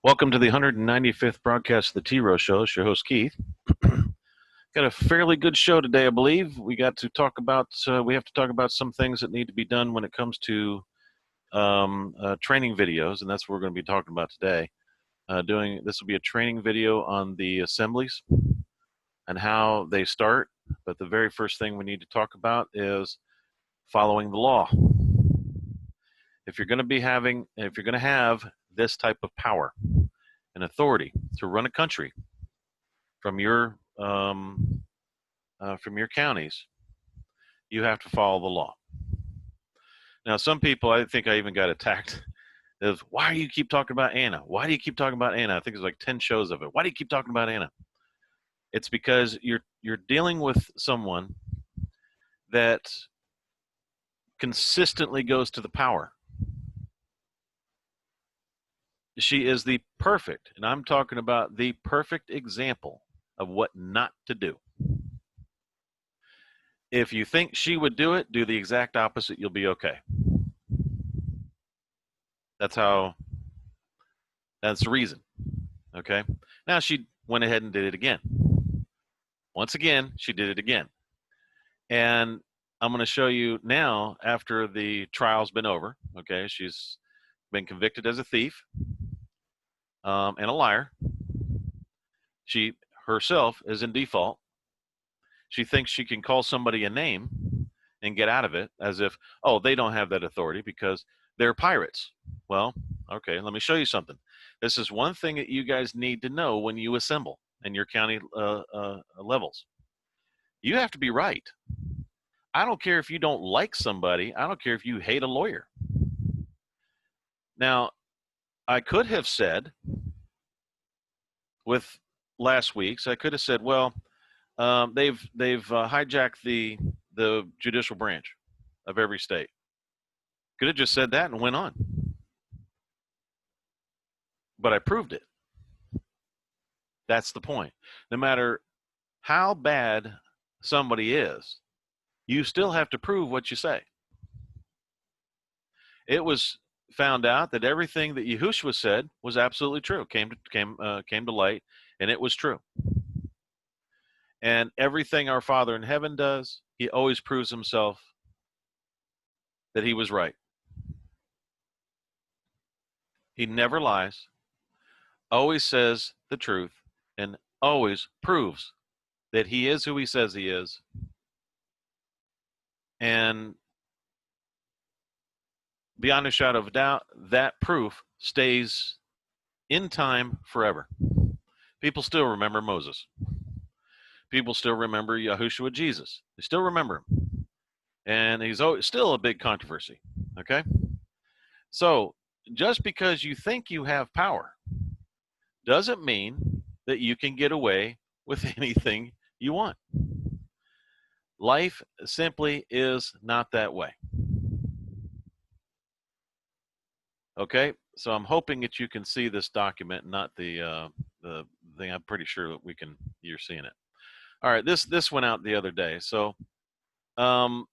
Welcome to the 195th broadcast of the T-ROH show. It's your host, Keith. Got a fairly good show today, I believe. We have to talk about some things that need to be done when it comes to training videos, and that's what we're going to be talking about today. This will be a training video on the assemblies and how they start. But the very first thing we need to talk about is following the law. If you're going to have this type of power and authority to run a country from your counties, you have to follow the law. Now, some people, I think I even got attacked, is why do you keep talking about Anna? Why do you keep talking about Anna? I think there's like 10 shows of it. Why do you keep talking about Anna? It's because you're dealing with someone that consistently goes to the power. She is the perfect, and I'm talking about the perfect example of what not to do. If you think she would do it, do the exact opposite. You'll be okay. That's the reason. Okay. Now she went ahead and did it again. Once again, she did it again. And I'm going to show you now after the trial's been over. Okay. She's been convicted as a thief and a liar. She herself is in default. She thinks she can call somebody a name and get out of it as if, oh, they don't have that authority because they're pirates. Well, okay, let me show you something. This is one thing that you guys need to know when you assemble in your county levels. You have to be right. I don't care if you don't like somebody. I don't care if you hate a lawyer. Now, I could have said with last week's, I could have said, well, they've hijacked the judicial branch of every state. Could have just said that and went on. But I proved it. That's the point. No matter how bad somebody is, you still have to prove what you say. It was found out that everything that Yahushua said was absolutely true. Came to light, and it was true. And everything our Father in heaven does, he always proves himself that he was right. He never lies, always says the truth, and always proves that he is who he says he is. And beyond a shadow of a doubt, that proof stays in time forever. People still remember Moses. People still remember Yahushua Jesus. They still remember him. And he's still a big controversy. Okay? So, just because you think you have power doesn't mean that you can get away with anything you want. Life simply is not that way. Okay? So I'm hoping that you can see this document, not the thing. I'm pretty sure that you're seeing it. All right, this went out the other day. So I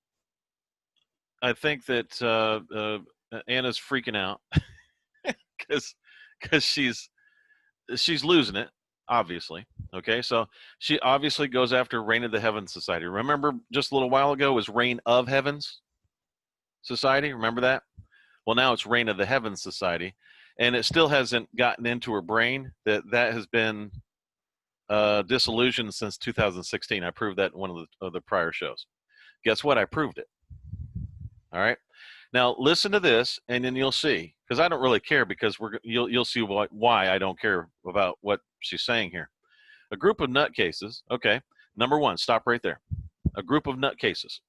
think that Anna's freaking out because she's losing it, obviously. Okay, so she obviously goes after Reign of the Heavens Society. Remember just a little while ago was Reign of Heavens Society? Remember that? Well, now it's Reign of the Heavens Society, and it still hasn't gotten into her brain that has been disillusioned since 2016. I proved that in one of the prior shows. Guess what? I proved it. All right. Now listen to this, and then you'll see. Because I don't really care. Because you'll see why I don't care about what she's saying here. A group of nutcases. Okay. Number one. Stop right there. A group of nutcases.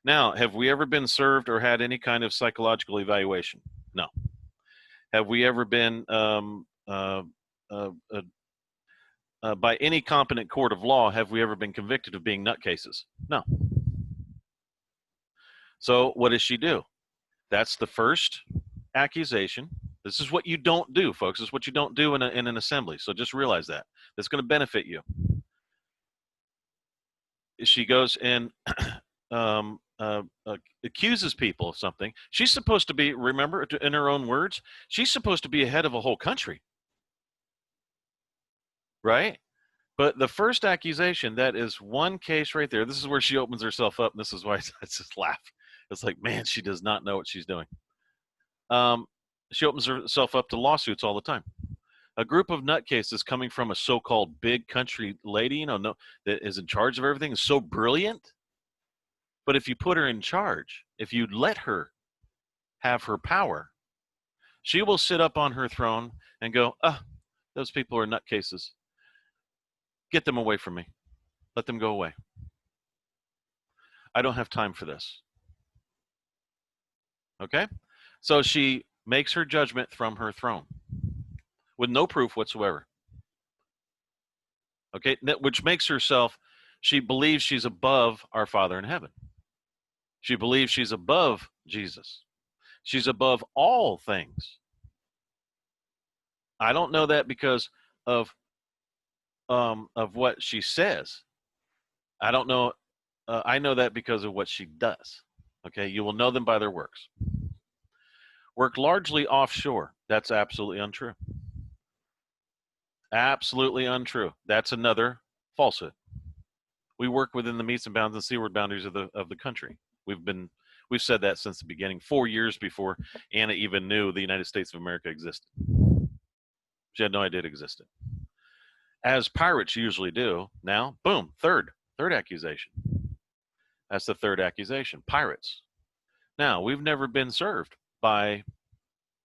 Now, have we ever been served or had any kind of psychological evaluation? No. Have we ever been by any competent court of law, have we ever been convicted of being nutcases? No. So what does she do? That's the first accusation. This is what you don't do, folks. This is what you don't do in an assembly. So just realize that. That's going to benefit you. She goes and accuses people of something, she's supposed to be, remember, in her own words, she's supposed to be ahead of a whole country, right? But the first accusation, that is one case right there. This is where she opens herself up, and this is why I just laugh. It's like, man, she does not know what she's doing. She opens herself up to lawsuits all the time. A group of nutcases coming from a so-called big country lady, that is in charge of everything, is so brilliant. But if you put her in charge, if you let her have her power, she will sit up on her throne and go, those people are nutcases. Get them away from me. Let them go away. I don't have time for this. Okay? So she makes her judgment from her throne with no proof whatsoever. Okay? Which makes herself, she believes she's above our Father in heaven. She believes she's above Jesus. She's above all things. I don't know that because of what she says. I don't know. I know that because of what she does. Okay, you will know them by their works. Work largely offshore. That's absolutely untrue. Absolutely untrue. That's another falsehood. We work within the metes and bounds and seaward boundaries of the country. We've said that since the beginning, 4 years before Anna even knew the United States of America existed. She had no idea it existed. As pirates usually do. Now, boom, third accusation. That's the third accusation. Pirates. Now, we've never been served by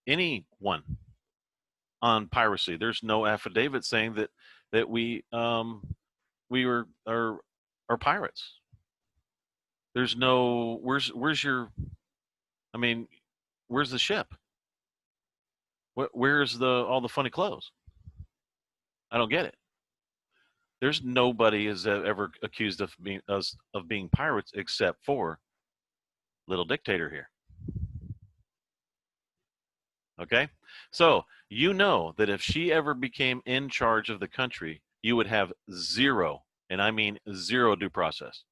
anyone on piracy. There's no affidavit saying that we are pirates. There's no where's your, I mean, where's the ship? Where's all the funny clothes? I don't get it. There's nobody is ever accused of being pirates except for little dictator here. Okay, so you know that if she ever became in charge of the country, you would have zero, and I mean zero, due process.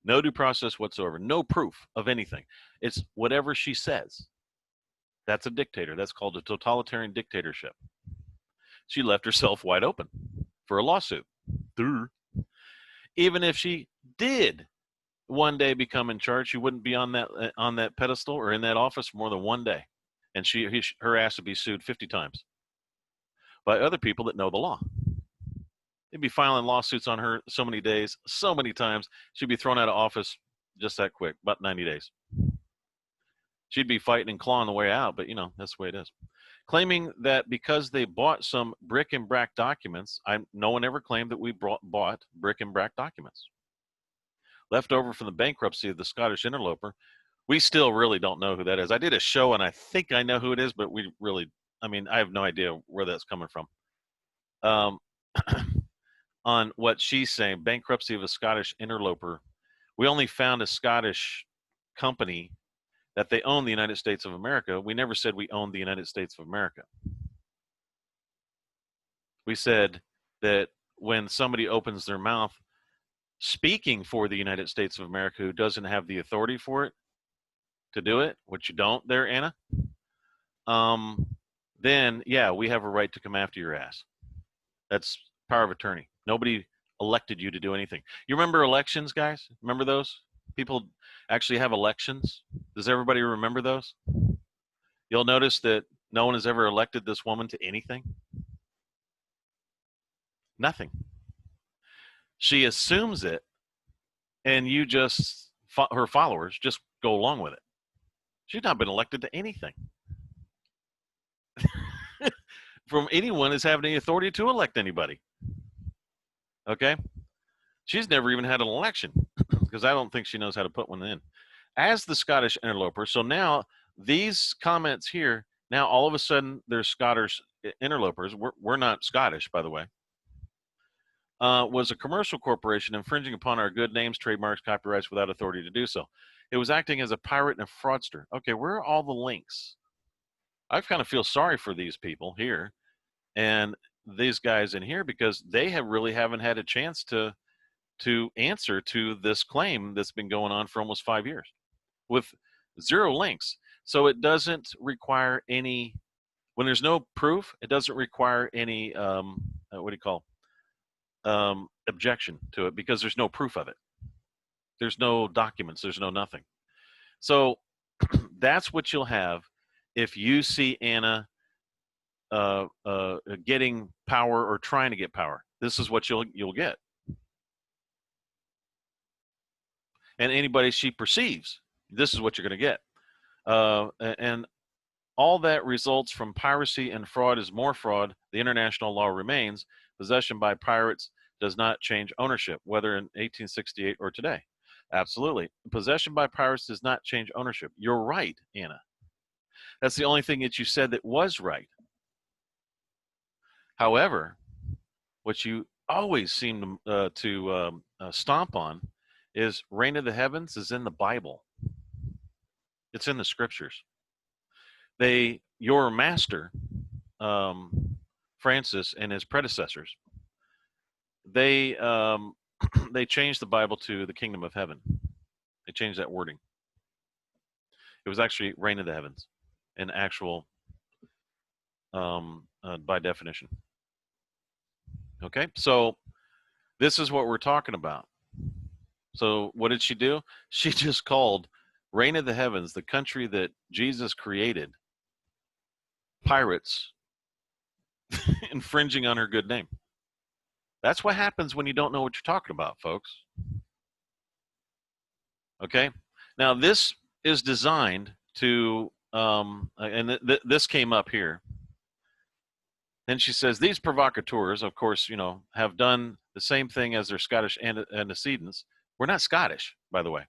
No due process whatsoever. No proof of anything. It's whatever she says. That's a dictator. That's called a totalitarian dictatorship. She left herself wide open for a lawsuit. Even if she did one day become in charge, she wouldn't be on that pedestal or in that office for more than one day, and her ass would be sued 50 times by other people that know the law. They'd be filing lawsuits on her so many days, so many times. She'd be thrown out of office just that quick, about 90 days. She'd be fighting and clawing the way out, but that's the way it is. Claiming that because they bought some bric-and-brac documents, no one ever claimed that we bought bric-and-brac documents. Left over from the bankruptcy of the Scottish interloper. We still really don't know who that is. I did a show and I think I know who it is, but I have no idea where that's coming from. On what she's saying, bankruptcy of a Scottish interloper. We only found a Scottish company that they own the United States of America. We never said we owned the United States of America. We said that when somebody opens their mouth speaking for the United States of America who doesn't have the authority for it to do it, which you don't there, Anna, then, yeah, we have a right to come after your ass. That's power of attorney. Nobody elected you to do anything. You remember elections, guys? Remember those? People actually have elections. Does everybody remember those? You'll notice that no one has ever elected this woman to anything. Nothing. She assumes it, and you just, her followers, just go along with it. She's not been elected to anything from anyone as having any authority to elect anybody. Okay? She's never even had an election because I don't think she knows how to put one in. As the Scottish interloper, so now these comments here, now all of a sudden there's Scottish interlopers. We're not Scottish, by the way. Was a commercial corporation infringing upon our good names, trademarks, copyrights without authority to do so. It was acting as a pirate and a fraudster. Okay, where are all the links? I kind of feel sorry for these people here and these guys in here because they really haven't had a chance to to answer to this claim that's been going on for almost 5 years with 0 links. So it doesn't require any, when there's no proof, it doesn't require any, what do you call, objection to it, because there's no proof of it. There's no documents, there's no nothing. So that's what you'll have if you see Anna getting power or trying to get power. This is what you'll get. And anybody she perceives, this is what you're going to get. And all that results from piracy and fraud is more fraud. The international law remains. Possession by pirates does not change ownership, whether in 1868 or today. Absolutely. Possession by pirates does not change ownership. You're right, Anna. That's the only thing that you said that was right. However, what you always seem to stomp on is reign of the heavens is in the Bible. It's in the scriptures. Your master, Francis, and his predecessors, they changed the Bible to the kingdom of heaven. They changed that wording. It was actually reign of the heavens, an actual, by definition. Okay, so this is what we're talking about. So what did she do? She just called reign of the heavens, the country that Jesus created, pirates, infringing on her good name. That's what happens when you don't know what you're talking about, folks. Okay, now this is designed to, and this came up here. Then she says, these provocateurs, of course, have done the same thing as their Scottish antecedents. We're not Scottish, by the way.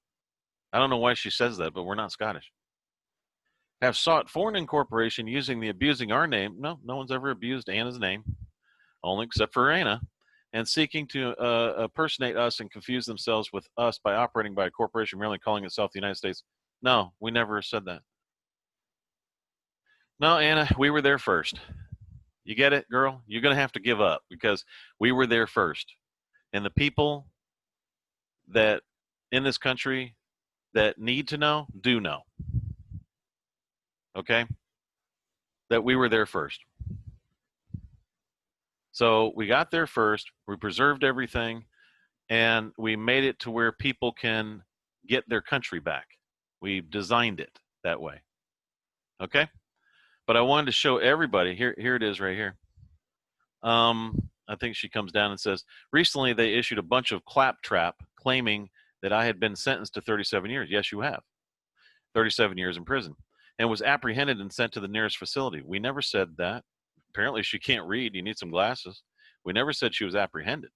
I don't know why she says that, but we're not Scottish. Have sought foreign incorporation using the abusing our name. No one's ever abused Anna's name, only except for Anna, and seeking to impersonate us and confuse themselves with us by operating by a corporation merely calling itself the United States. No, we never said that. No, Anna, we were there first. You get it, girl? You're going to have to give up because we were there first. And the people that in this country that need to know, do know. Okay? That we were there first. So we got there first, we preserved everything, and we made it to where people can get their country back. We designed it that way. Okay? But I wanted to show everybody, here it is right here. I think she comes down and says, recently they issued a bunch of claptrap claiming that I had been sentenced to 37 years. Yes, you have. 37 years in prison. And was apprehended and sent to the nearest facility. We never said that. Apparently she can't read. You need some glasses. We never said she was apprehended.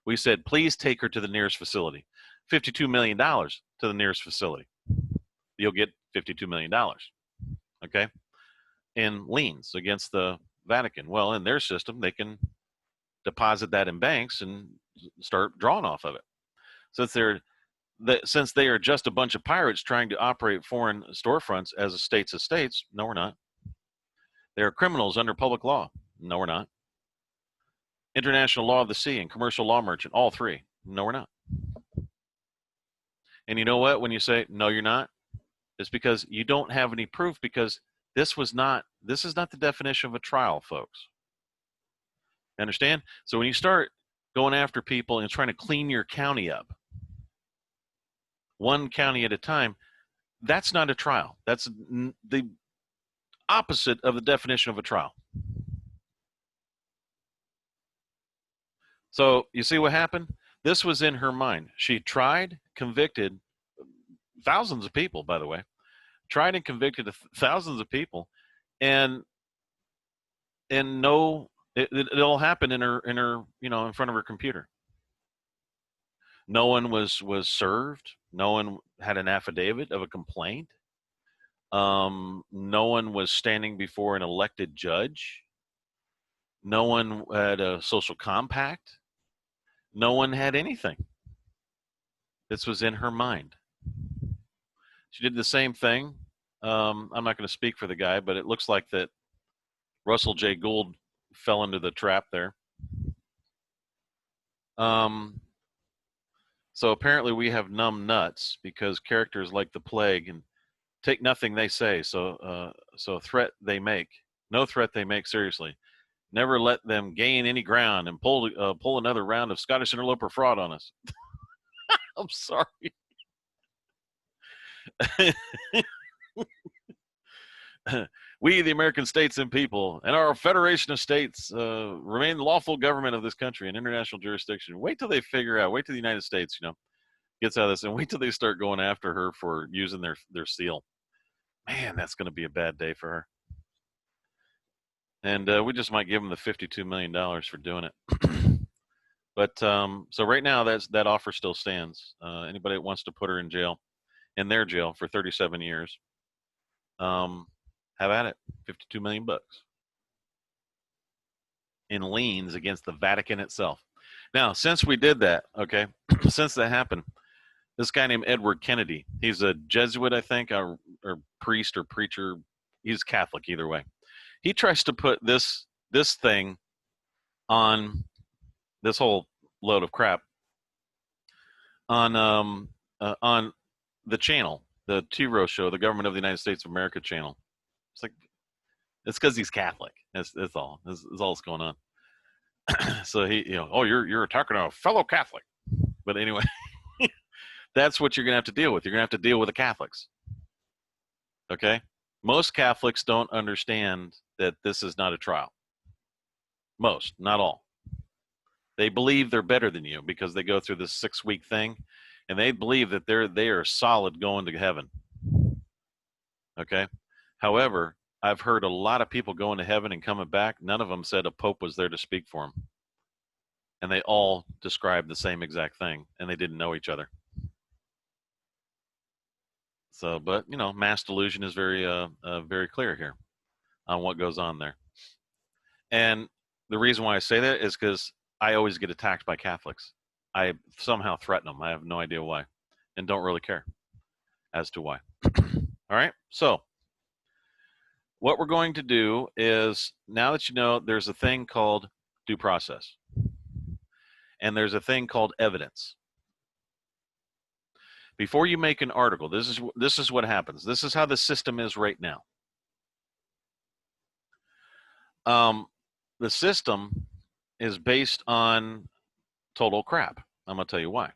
We said, please take her to the nearest facility. $52 million to the nearest facility. You'll get $52 million. Okay? In liens against the Vatican. Well, in their system, they can deposit that in banks and start drawing off of it. Since they are just a bunch of pirates trying to operate foreign storefronts as estates, no, we're not. They are criminals under public law. No, we're not. International law of the sea and commercial law merchant, all three. No, we're not. And you know what? When you say, no, you're not, it's because you don't have any proof, because this is not the definition of a trial, folks. Understand? So when you start going after people and trying to clean your county up, one county at a time, that's not a trial. That's the opposite of the definition of a trial. So you see what happened? This was in her mind. She tried, convicted thousands of people, by the way, tried and convicted thousands of people, and no, it'll happen in her, in front of her computer. No one was served. No one had an affidavit of a complaint. No one was standing before an elected judge. No one had a social compact. No one had anything. This was in her mind. She did the same thing. I'm not going to speak for the guy, but it looks like that Russell J. Gould fell into the trap there. So apparently we have numb nuts because characters like the plague and take nothing they say. So no threat they make seriously. Never let them gain any ground and pull another round of Scottish interloper fraud on us. I'm sorry. We, the American states and people, and our federation of states, remain the lawful government of this country and international jurisdiction. Wait till they figure out. Wait till the United States, gets out of this, and wait till they start going after her for using their seal. Man, that's going to be a bad day for her. And we just might give them the $52 million for doing it. But so right now, that offer still stands. Anybody that wants to put her in in their jail for 37 years, have at it. 52 million bucks in liens against the Vatican itself. Now, since we did that, okay, since that happened, this guy named Edward Kennedy, he's a Jesuit, I think, or priest or preacher. He's Catholic either way. He tries to put this thing on this whole load of crap on the channel, the T-ROH show, the Government of the United States of America channel. It's like, it's because he's Catholic. That's all. That's all that's going on. So he, you're attacking a fellow Catholic. But anyway, that's what you're gonna have to deal with. You're gonna have to deal with the Catholics. Okay? Most Catholics don't understand that this is not a trial. Most, not all. They believe they're better than you because they go through this 6-week thing, and they believe that they are solid going to heaven. Okay? However, I've heard a lot of people going to heaven and coming back. None of them said a pope was there to speak for them. And they all described the same exact thing, and they didn't know each other. So, but, mass delusion is very clear here on what goes on there. And the reason why I say that is because I always get attacked by Catholics. I somehow threaten them. I have no idea why, and don't really care as to why. All right, so what we're going to do is, now that you know, there's a thing called due process, and there's a thing called evidence. Before you make an article, this is what happens. This is how the system is right now. The system is based on total crap. I'm going to tell you why.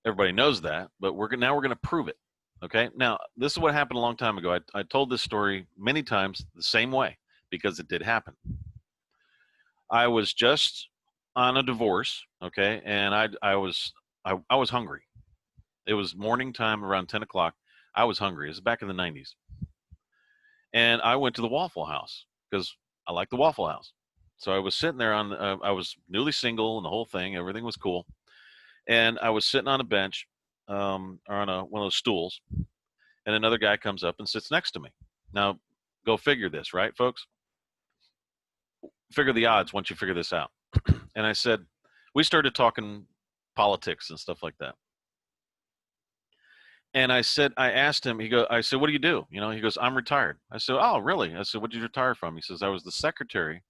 Everybody knows that, but now we're going to prove it. Okay? Now, this is what happened a long time ago. I told this story many times the same way because it did happen. I was just on a divorce, okay, and I was hungry. It was morning time around 10 o'clock. I was hungry. It was back in the 90s. And I went to the Waffle House because I like the Waffle House. So I was sitting there I was newly single and the whole thing. Everything was cool. And I was sitting on a bench or on one of those stools. And another guy comes up and sits next to me. Now, go figure this, right, folks? Figure the odds once you figure this out. And I said, we started talking politics and stuff like that. And I asked him, I said, what do you do? He goes, I'm retired. I said, oh, really? I said, what did you retire from? He says, I was the secretary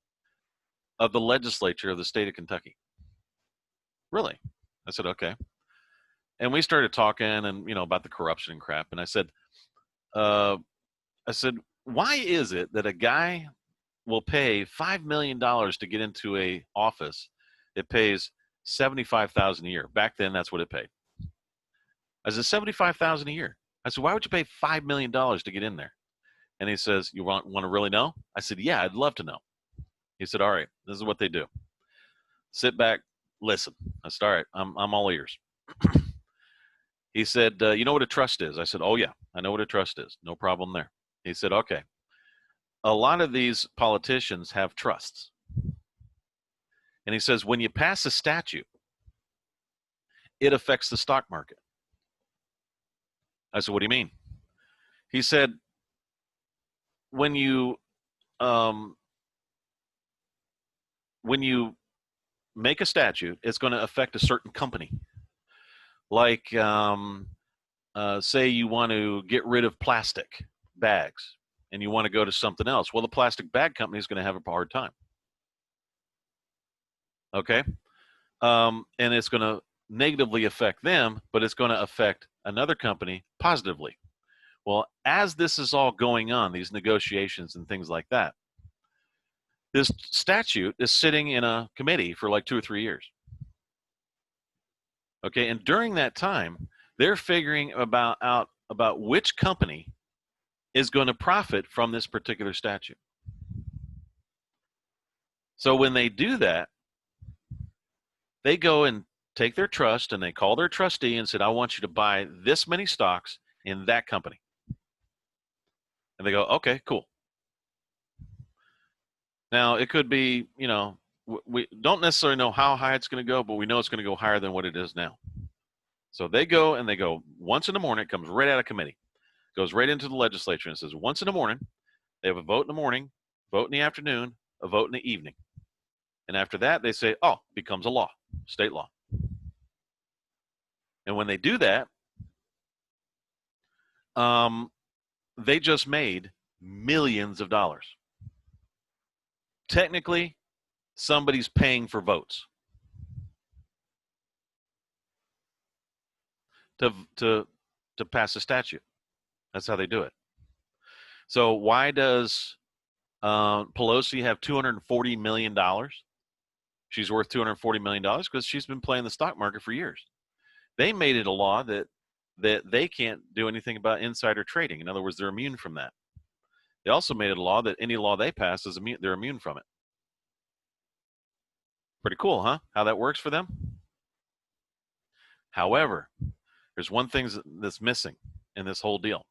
of the legislature of the state of Kentucky. Really? I said, okay. And we started talking and, about the corruption and crap. And I said, why is it that a guy will pay $5 million to get into a office that pays $75,000 a year? Back then, that's what it paid. I said, $75,000 a year. I said, why would you pay $5 million to get in there? And he says, you want to really know? I said, yeah, I'd love to know. He said, all right, this is what they do. Sit back, listen. I said, all right, I'm all ears. He said, you know what a trust is? I said, oh, yeah, I know what a trust is. No problem there. He said, okay. A lot of these politicians have trusts. And he says, when you pass a statute, it affects the stock market. I said, what do you mean? He said, when you make a statute, it's going to affect a certain company. Like, say you want to get rid of plastic bags and you want to go to something else. Well, the plastic bag company is going to have a hard time. Okay? And it's going to negatively affect them, but it's going to affect another company positively. Well, as this is all going on, these negotiations and things like that, this statute is sitting in a committee for like 2 or 3 years. Okay, and during that time, they're figuring out about which company is going to profit from this particular statute. So when they do that, they go and take their trust and they call their trustee and said, I want you to buy this many stocks in that company. And they go, okay, cool. Now, it could be, we don't necessarily know how high it's going to go, but we know it's going to go higher than what it is now. So they go and they go once in the morning. It comes right out of committee, goes right into the legislature and says once in the morning, they have a vote in the morning, vote in the afternoon, a vote in the evening. And after that, they say, oh, it becomes a law, state law. And when they do that, they just made millions of dollars. Technically, somebody's paying for votes to pass a statute. That's how they do it. So why does Pelosi have $240 million? She's worth $240 million because she's been playing the stock market for years. They made it a law that they can't do anything about insider trading. In other words, they're immune from that. They also made it a law that any law they pass is they're immune from it. Pretty cool, huh? How that works for them? However, there's one thing that's missing in this whole deal.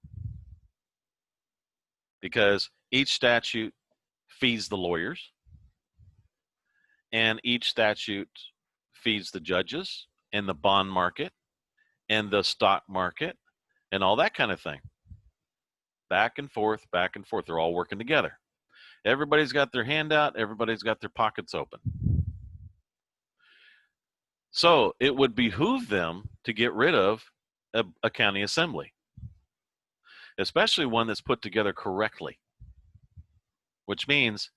Because each statute feeds the lawyers, and each statute feeds the judges and the bond market and the stock market and all that kind of thing. Back and forth, back and forth. They're all working together. Everybody's got their hand out. Everybody's got their pockets open. So it would behoove them to get rid of a county assembly, especially one that's put together correctly, which means,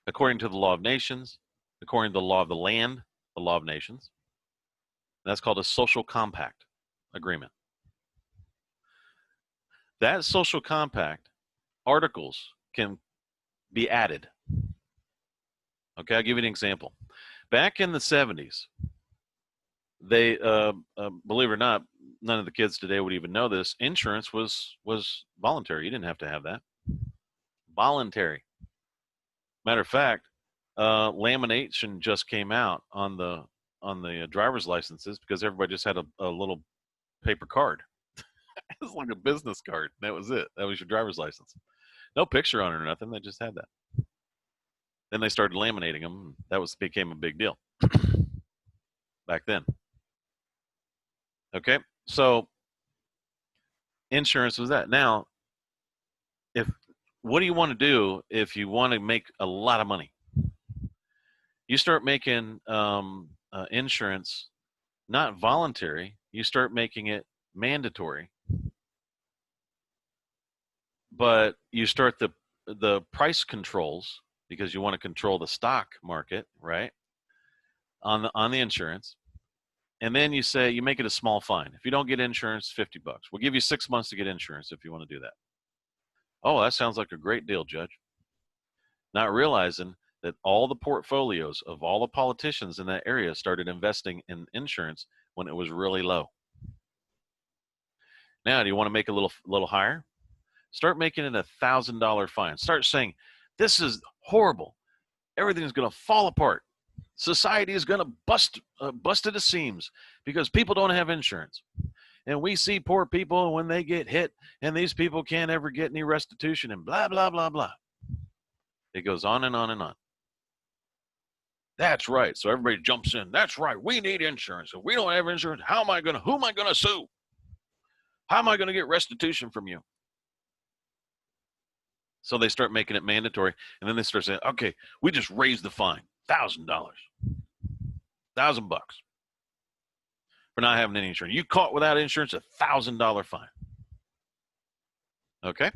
according to the law of nations, according to the law of the land, the law of nations, that's called a social compact agreement. That social compact articles can be added. Okay, I'll give you an example. Back in the 70s, they, believe it or not, none of the kids today would even know this, insurance was voluntary. You didn't have to have that. Voluntary. Matter of fact, lamination just came out on the driver's licenses because everybody just had a little paper card. It was like a business card. That was it. That was your driver's license. No picture on it or nothing. They just had that. Then they started laminating them. That became a big deal back then. Okay, so insurance was that. Now, what do you want to do if you want to make a lot of money? You start making insurance not voluntary. You start making it mandatory. But you start the price controls because you want to control the stock market, right? On the insurance. And then you make it a small fine. If you don't get insurance, $50. We'll give you 6 months to get insurance if you want to do that. Oh, that sounds like a great deal, Judge. Not realizing that all the portfolios of all the politicians in that area started investing in insurance when it was really low. Now, do you want to make it a little higher? Start making it $1,000 fine. Start saying, this is horrible. Everything's going to fall apart. Society is going to bust at the seams because people don't have insurance. And we see poor people when they get hit, and these people can't ever get any restitution and blah, blah, blah, blah. It goes on and on and on. That's right. So everybody jumps in. That's right. We need insurance. If we don't have insurance, who am I going to sue? How am I going to get restitution from you? So they start making it mandatory, and then they start saying, okay, we just raised the fine, $1,000, $1,000 for not having any insurance. You caught without insurance, $1,000 fine. Okay?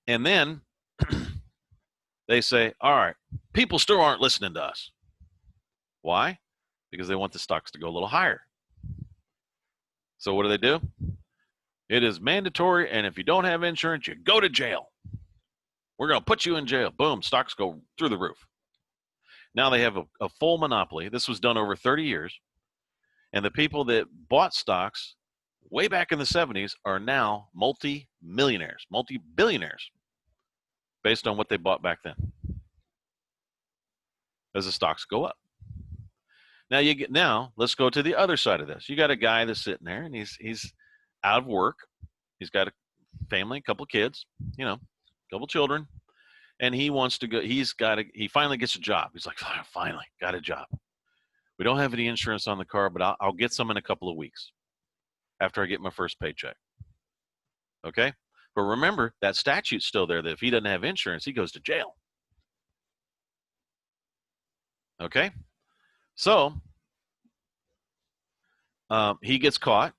And then they say, all right, people still aren't listening to us. Why? Because they want the stocks to go a little higher. So what do? It is mandatory, and if you don't have insurance, you go to jail. We're going to put you in jail. Boom, stocks go through the roof. Now they have a full monopoly. This was done over 30 years. And the people that bought stocks way back in the 70s are now multi-millionaires, multi-billionaires, based on what they bought back then, as the stocks go up. Now let's go to the other side of this. You got a guy that's sitting there, and he's out of work. He's got a family, a couple of kids, a couple children, and he wants to go. He finally gets a job. He's like, finally got a job. We don't have any insurance on the car, but I'll get some in a couple of weeks after I get my first paycheck. Okay? But remember, that statute's still there that if he doesn't have insurance, he goes to jail. Okay? So, he gets caught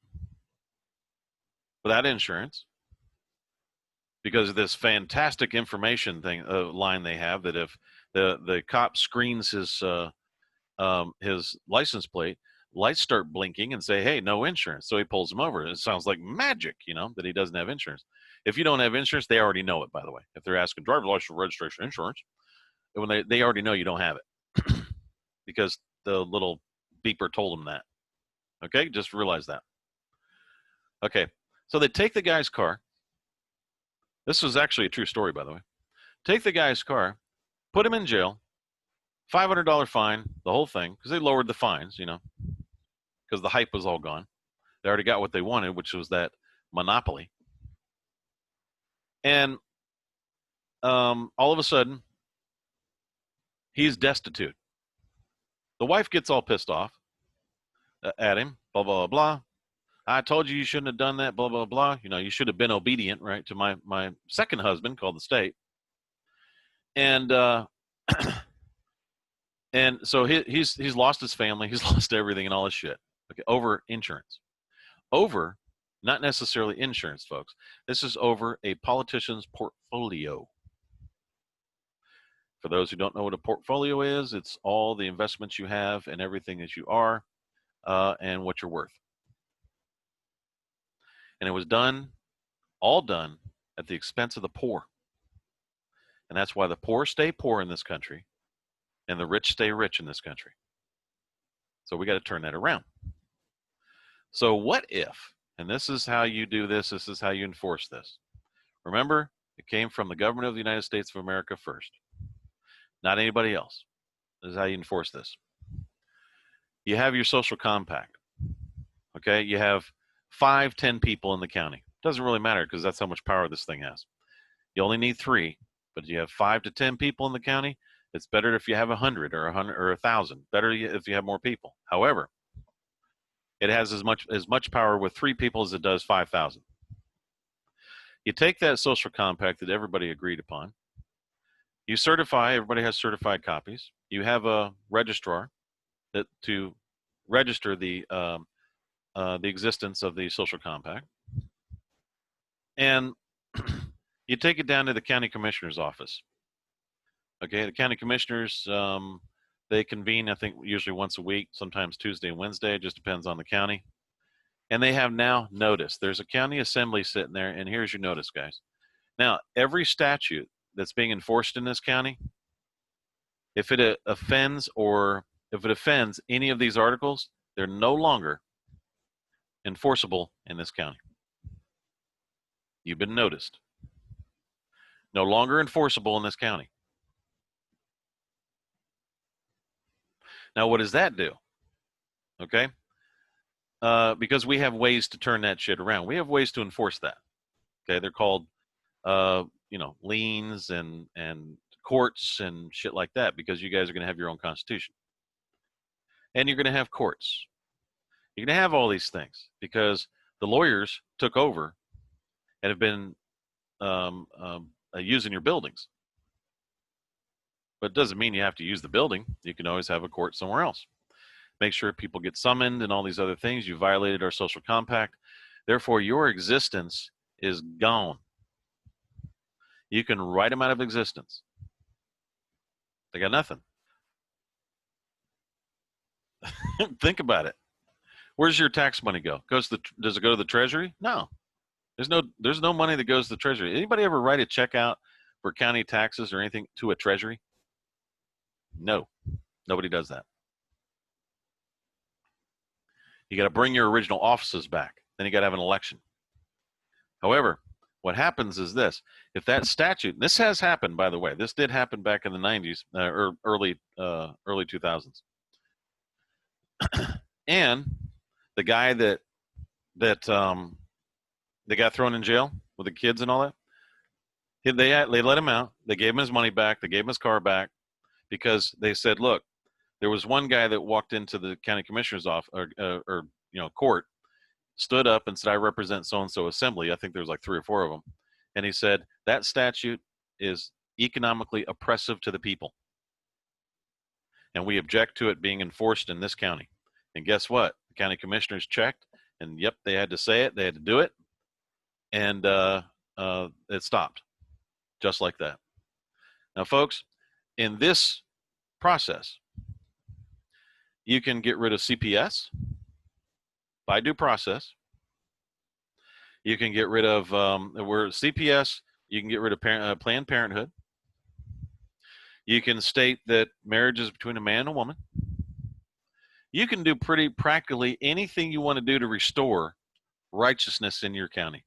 without insurance because of this fantastic information line they have that if the cop screens his license plate, lights start blinking and say, hey, no insurance. So he pulls him over. It sounds like magic, that he doesn't have insurance. If you don't have insurance, they already know it, by the way. If they're asking driver's license, registration, insurance, when they already know you don't have it because the little beeper told them that. Okay, just realize that. Okay, so they take the guy's car. This was actually a true story, by the way. Take the guy's car, put him in jail, $500 fine, the whole thing, because they lowered the fines, because the hype was all gone. They already got what they wanted, which was that monopoly. And all of a sudden, he's destitute. The wife gets all pissed off at him, blah, blah, blah. I told you shouldn't have done that, blah, blah, blah. You should have been obedient, right, to my second husband called the state. And and so he's lost his family. He's lost everything and all his shit. Okay, over insurance. Over, not necessarily insurance, folks. This is over a politician's portfolio. For those who don't know what a portfolio is, it's all the investments you have and everything that you are and what you're worth. And it was all done at the expense of the poor. And that's why the poor stay poor in this country and the rich stay rich in this country. So we got to turn that around. So what if, and this is how you do this is how you enforce this. Remember, it came from the government of the United States of America first, not anybody else. This is how you enforce this. You have your social compact. Okay, you have 5, 10 people in the county. Doesn't really matter because that's how much power this thing has. You only need 3, but you have 5 to 10 people in the county. It's better if you have 100 or 1,000. Better if you have more people. However, it has as much power with 3 people as it does 5,000. You take that social compact that everybody agreed upon. You certify. Everybody has certified copies. You have a registrar to register the existence of the social compact, and you take it down to the county commissioner's office. Okay, the county commissioners, they convene, I think, usually once a week, sometimes Tuesday and Wednesday. It just depends on the county. And they have now notice. There's a county assembly sitting there, and here's your notice, guys. Now, every statute that's being enforced in this county, if it offends any of these articles, they're no longer enforceable in this county. You've been noticed. No longer enforceable in this county. Now, what does that do? Okay? Because we have ways to turn that shit around. We have ways to enforce that. Okay? They're called, liens and courts and shit like that, because you guys are going to have your own constitution. And you're going to have courts. You're going to have all these things because the lawyers took over and have been using your buildings. But it doesn't mean you have to use the building. You can always have a court somewhere else. Make sure people get summoned and all these other things. You violated our social compact. Therefore, your existence is gone. You can write them out of existence. They got nothing. Think about it. Where's your tax money go? Does it go to the Treasury? No. There's no money that goes to the Treasury. Anybody ever write a check out for county taxes or anything to a Treasury? No. Nobody does that. You got to bring your original offices back. Then you got to have an election. However, what happens is this: if that statute, this has happened, by the way, this did happen back in the 90s or early 2000s, and the guy that got thrown in jail with the kids and all that, they let him out. They gave him his money back. They gave him his car back because they said, look, there was one guy that walked into the county commissioner's office or court, stood up and said, I represent so-and-so assembly. I think there was like 3 or 4 of them. And he said, that statute is economically oppressive to the people. And we object to it being enforced in this county. And guess what? The county commissioners checked, and yep, they had to say it. They had to do it. And it stopped just like that. Now, folks, in this process, you can get rid of CPS by due process. You can get rid of where CPS. You can get rid of Planned Parenthood. You can state that marriage is between a man and a woman. You can do pretty practically anything you want to do to restore righteousness in your county.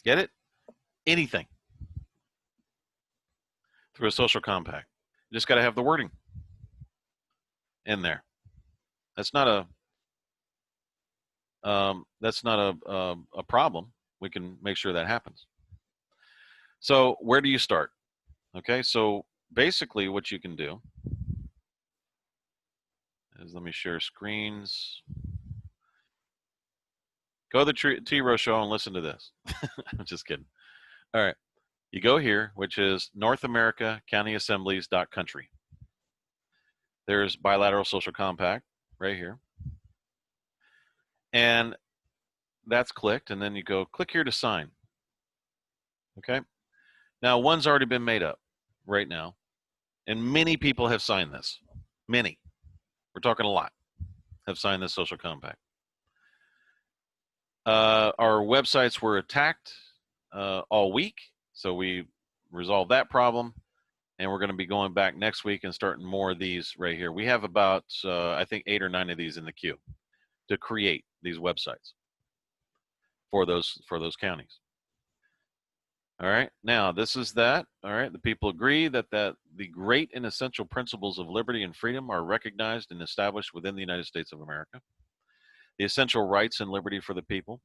Get it? Anything through a social compact. You just got to have the wording in there. That's not a problem. We can make sure that happens. So where do you start? Okay, so basically what you can do is, let me share screens. Go to the T-ROH show and listen to this. I'm just kidding. All right. You go here, which is North America County Assemblies.country. There's bilateral social compact right here. And that's clicked, and then you go click here to sign. Okay. Now, one's already been made up right now, and many people have signed this. Many. We're talking a lot have signed this social compact. Our websites were attacked all week, so we resolved that problem, and we're going to be going back next week and starting more of these right here. We have about, I think, 8 or 9 of these in the queue to create these websites for those counties. All right, now this is that. All right, the people agree that the great and essential principles of liberty and freedom are recognized and established within the United States of America. The essential rights and liberty for the people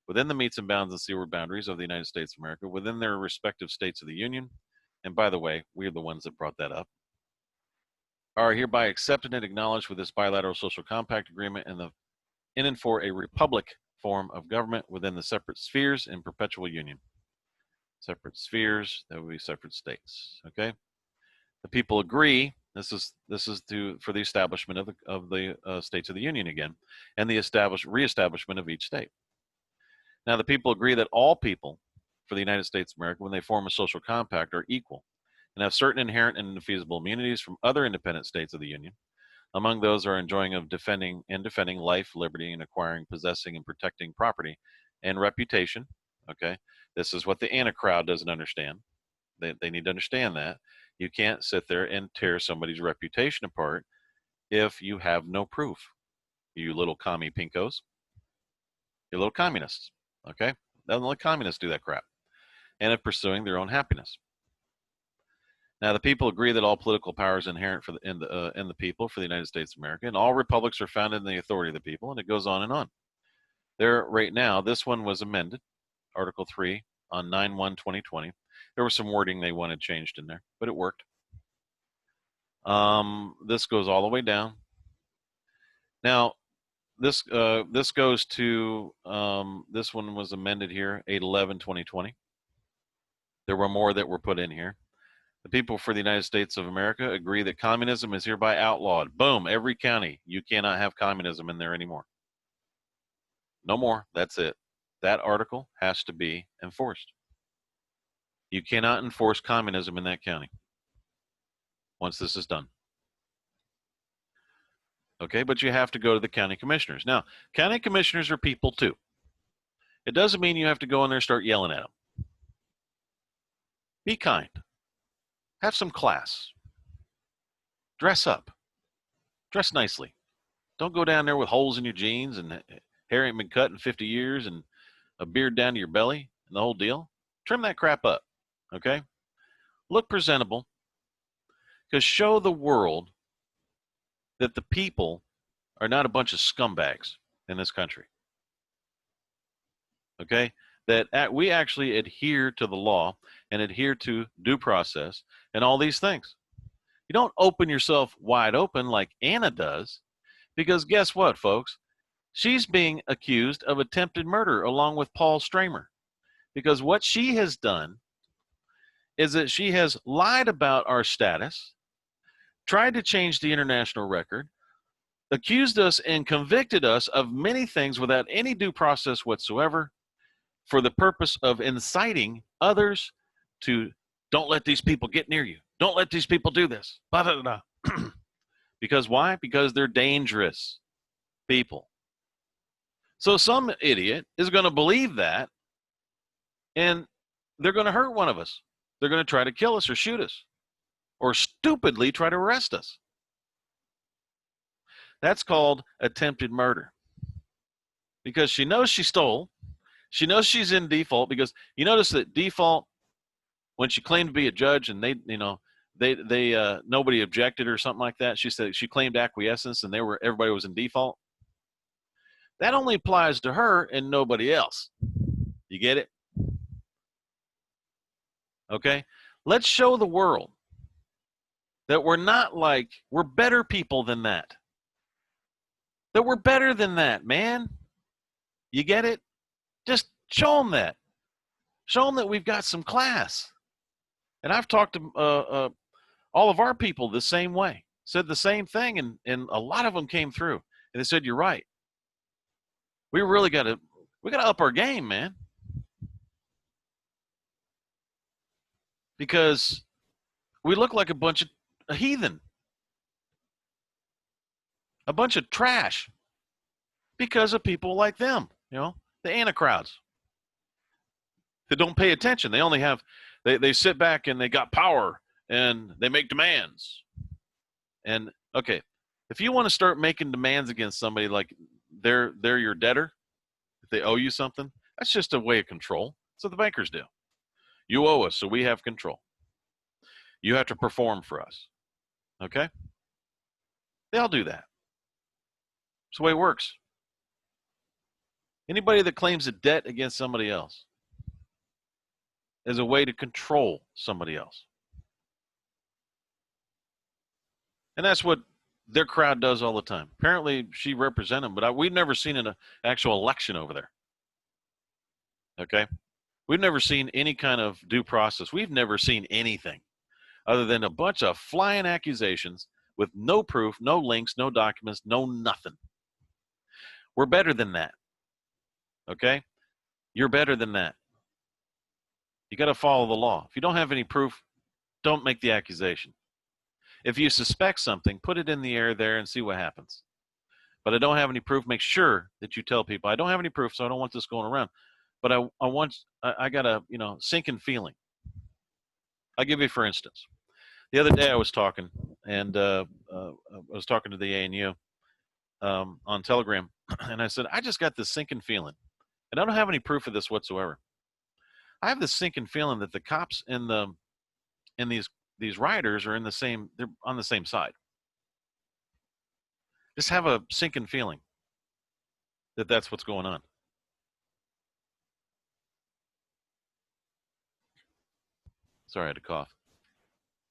within the metes and bounds and seaward boundaries of the United States of America, within their respective states of the Union, and by the way, we're the ones that brought that up, are hereby accepted and acknowledged with this bilateral social compact agreement in and for a republic form of government within the separate spheres in perpetual union. Separate spheres, that would be separate states. Okay, the people agree. This is for the establishment of the states of the union again, and the reestablishment of each state. Now, the people agree that all people for the United States of America, when they form a social compact, are equal and have certain inherent and indefeasible immunities from other independent states of the union. Among those are enjoying of defending life, liberty, and acquiring, possessing, and protecting property and reputation. Okay, this is what the anti-crowd doesn't understand. They need to understand that. You can't sit there and tear somebody's reputation apart if you have no proof. You little commie pinkos. You little communists. Okay? Only communists do that crap. And of pursuing their own happiness. Now, the people agree that all political power is inherent in the people for the United States of America, and all republics are founded in the authority of the people, and it goes on and on. There, right now, this one was amended, Article 3, on 9/1/2020. There was some wording they wanted changed in there, but it worked. This goes all the way down. Now, this goes to, this one was amended here, 8/11/2020. There were more that were put in here. The people for the United States of America agree that communism is hereby outlawed. Boom, every county. You cannot have communism in there anymore. No more. That's it. That article has to be enforced. You cannot enforce communism in that county once this is done. Okay, but you have to go to the county commissioners. Now, county commissioners are people too. It doesn't mean you have to go in there and start yelling at them. Be kind. Have some class. Dress up. Dress nicely. Don't go down there with holes in your jeans and hair ain't been cut in 50 years and a beard down to your belly and the whole deal. Trim that crap up, okay? Look presentable, because show the world that the people are not a bunch of scumbags in this country, okay? That we actually adhere to the law and adhere to due process and all these things. You don't open yourself wide open like Anna does, because guess what, folks? She's being accused of attempted murder along with Paul Stramer, because what she has done is that she has lied about our status, tried to change the international record, accused us and convicted us of many things without any due process whatsoever, for the purpose of inciting others to don't let these people get near you. Don't let these people do this. Blah, blah, blah. Because why? Because they're dangerous people. So some idiot is going to believe that, and they're going to hurt one of us. They're going to try to kill us or shoot us or stupidly try to arrest us. That's called attempted murder, because she knows she stole. She knows she's in default, because you notice that default, when she claimed to be a judge and nobody objected or something like that, she said she claimed acquiescence and everybody was in default. That only applies to her and nobody else. You get it? Okay? Let's show the world that we're better people than that. That we're better than that, man. You get it? Just show them that. Show them that we've got some class. And I've talked to all of our people the same way. Said the same thing, and a lot of them came through. And they said, you're right. We really got to up our game, man. Because we look like a bunch of heathen. A bunch of trash. Because of people like them, the anti-crowds. They don't pay attention. They only have, they sit back and they got power and they make demands. And okay, if you want to start making demands against somebody like they're your debtor, if they owe you something, that's just a way of control. That's what the bankers do. You owe us, so we have control. You have to perform for us. Okay? They all do that. It's the way it works. Anybody that claims a debt against somebody else is a way to control somebody else. And that's what their crowd does all the time. Apparently, she represents them, but we've never seen an actual election over there. Okay? We've never seen any kind of due process. We've never seen anything other than a bunch of flying accusations with no proof, no links, no documents, no nothing. We're better than that. Okay? You're better than that. You got to follow the law. If you don't have any proof, don't make the accusation. If you suspect something, put it in the air there and see what happens. But I don't have any proof. Make sure that you tell people, I don't have any proof, so I don't want this going around. But I got a sinking feeling. I'll give you, for instance. The other day I was talking, and I was talking to the ANU on Telegram, and I said, I just got this sinking feeling. And I don't have any proof of this whatsoever. I have this sinking feeling that the cops in these rioters are they're on the same side. Just have a sinking feeling that that's what's going on. Sorry, I had to cough.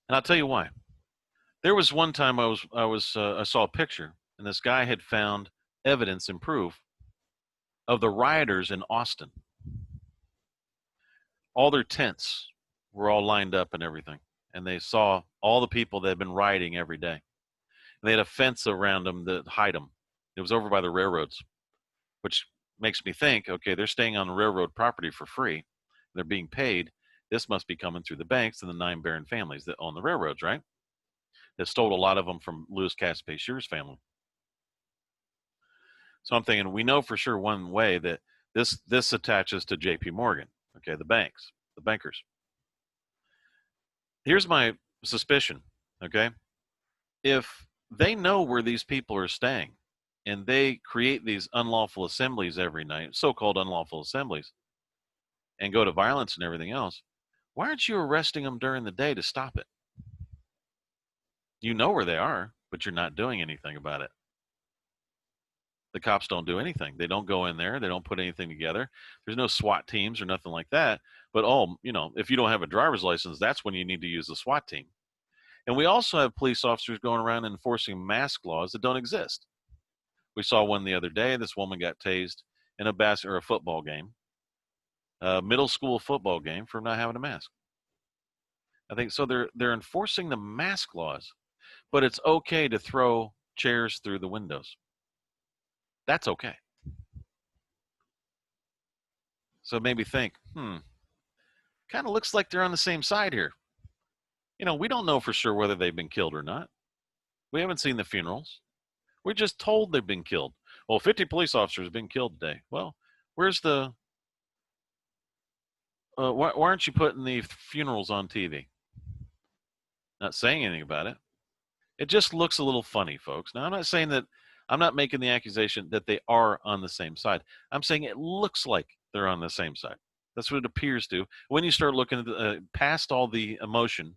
And I'll tell you why. There was one time I saw a picture, and this guy had found evidence and proof of the rioters in Austin. All their tents were all lined up and everything. And they saw all the people that had been rioting every day. And they had a fence around them that hide them. It was over by the railroads, which makes me think, okay, they're staying on the railroad property for free. They're being paid. This must be coming through the banks and the 9 Barron families that own the railroads, right? That stole a lot of them from Louis Caspier's family. So I'm thinking we know for sure one way that this attaches to J.P. Morgan, okay, the banks, the bankers. Here's my suspicion, okay? If they know where these people are staying and they create these unlawful assemblies every night, so-called unlawful assemblies, and go to violence and everything else, why aren't you arresting them during the day to stop it? You know where they are, but you're not doing anything about it. The cops don't do anything. They don't go in there. They don't put anything together. There's no SWAT teams or nothing like that. But, if you don't have a driver's license, that's when you need to use the SWAT team. And we also have police officers going around enforcing mask laws that don't exist. We saw one the other day. This woman got tased in a football game, a middle school football game, for not having a mask. I think so. They're enforcing the mask laws, but it's okay to throw chairs through the windows. That's okay. So it made me think, kind of looks like they're on the same side here. We don't know for sure whether they've been killed or not. We haven't seen the funerals. We're just told they've been killed. Well, 50 police officers have been killed today. Well, where's the... why aren't you putting the funerals on TV? Not saying anything about it. It just looks a little funny, folks. Now, I'm not making the accusation that they are on the same side. I'm saying it looks like they're on the same side. That's what it appears to. When you start looking at past all the emotion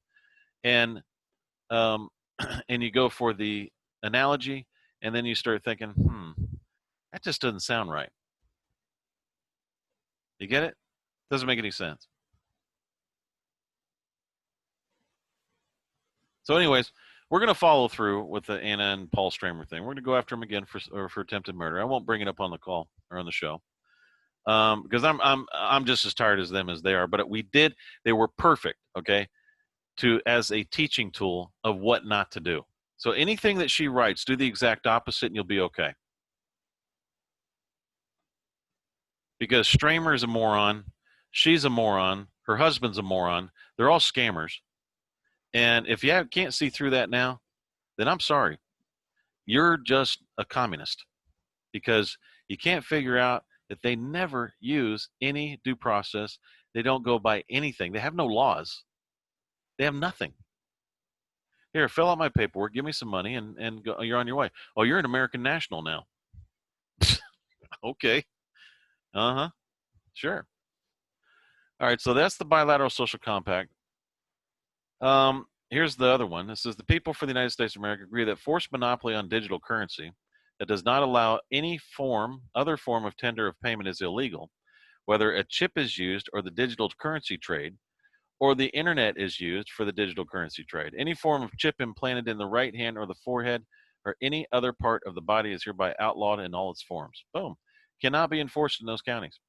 and and you go for the analogy, and then you start thinking, that just doesn't sound right. You get it? Doesn't make any sense. So anyways, we're going to follow through with the Anna and Paul Stramer thing. We're going to go after him again for attempted murder. I won't bring it up on the call or on the show because I'm just as tired as them as they are. But they were perfect, okay, as a teaching tool of what not to do. So anything that she writes, do the exact opposite, and you'll be okay. Because Stramer is a moron, she's a moron, her husband's a moron. They're all scammers. And if you can't see through that now, then I'm sorry. You're just a communist because you can't figure out that they never use any due process. They don't go by anything. They have no laws. They have nothing. Here, fill out my paperwork, give me some money, and go, you're on your way. Oh, you're an American national now. Okay. Uh-huh. Sure. All right, so that's the bilateral social compact. Here's the other one. It says the people for the United States of America agree that forced monopoly on digital currency that does not allow any other form of tender of payment is illegal, whether a chip is used or the digital currency trade, or the internet is used for the digital currency trade. Any form of chip implanted in the right hand or the forehead or any other part of the body is hereby outlawed in all its forms. Boom. Cannot be enforced in those counties.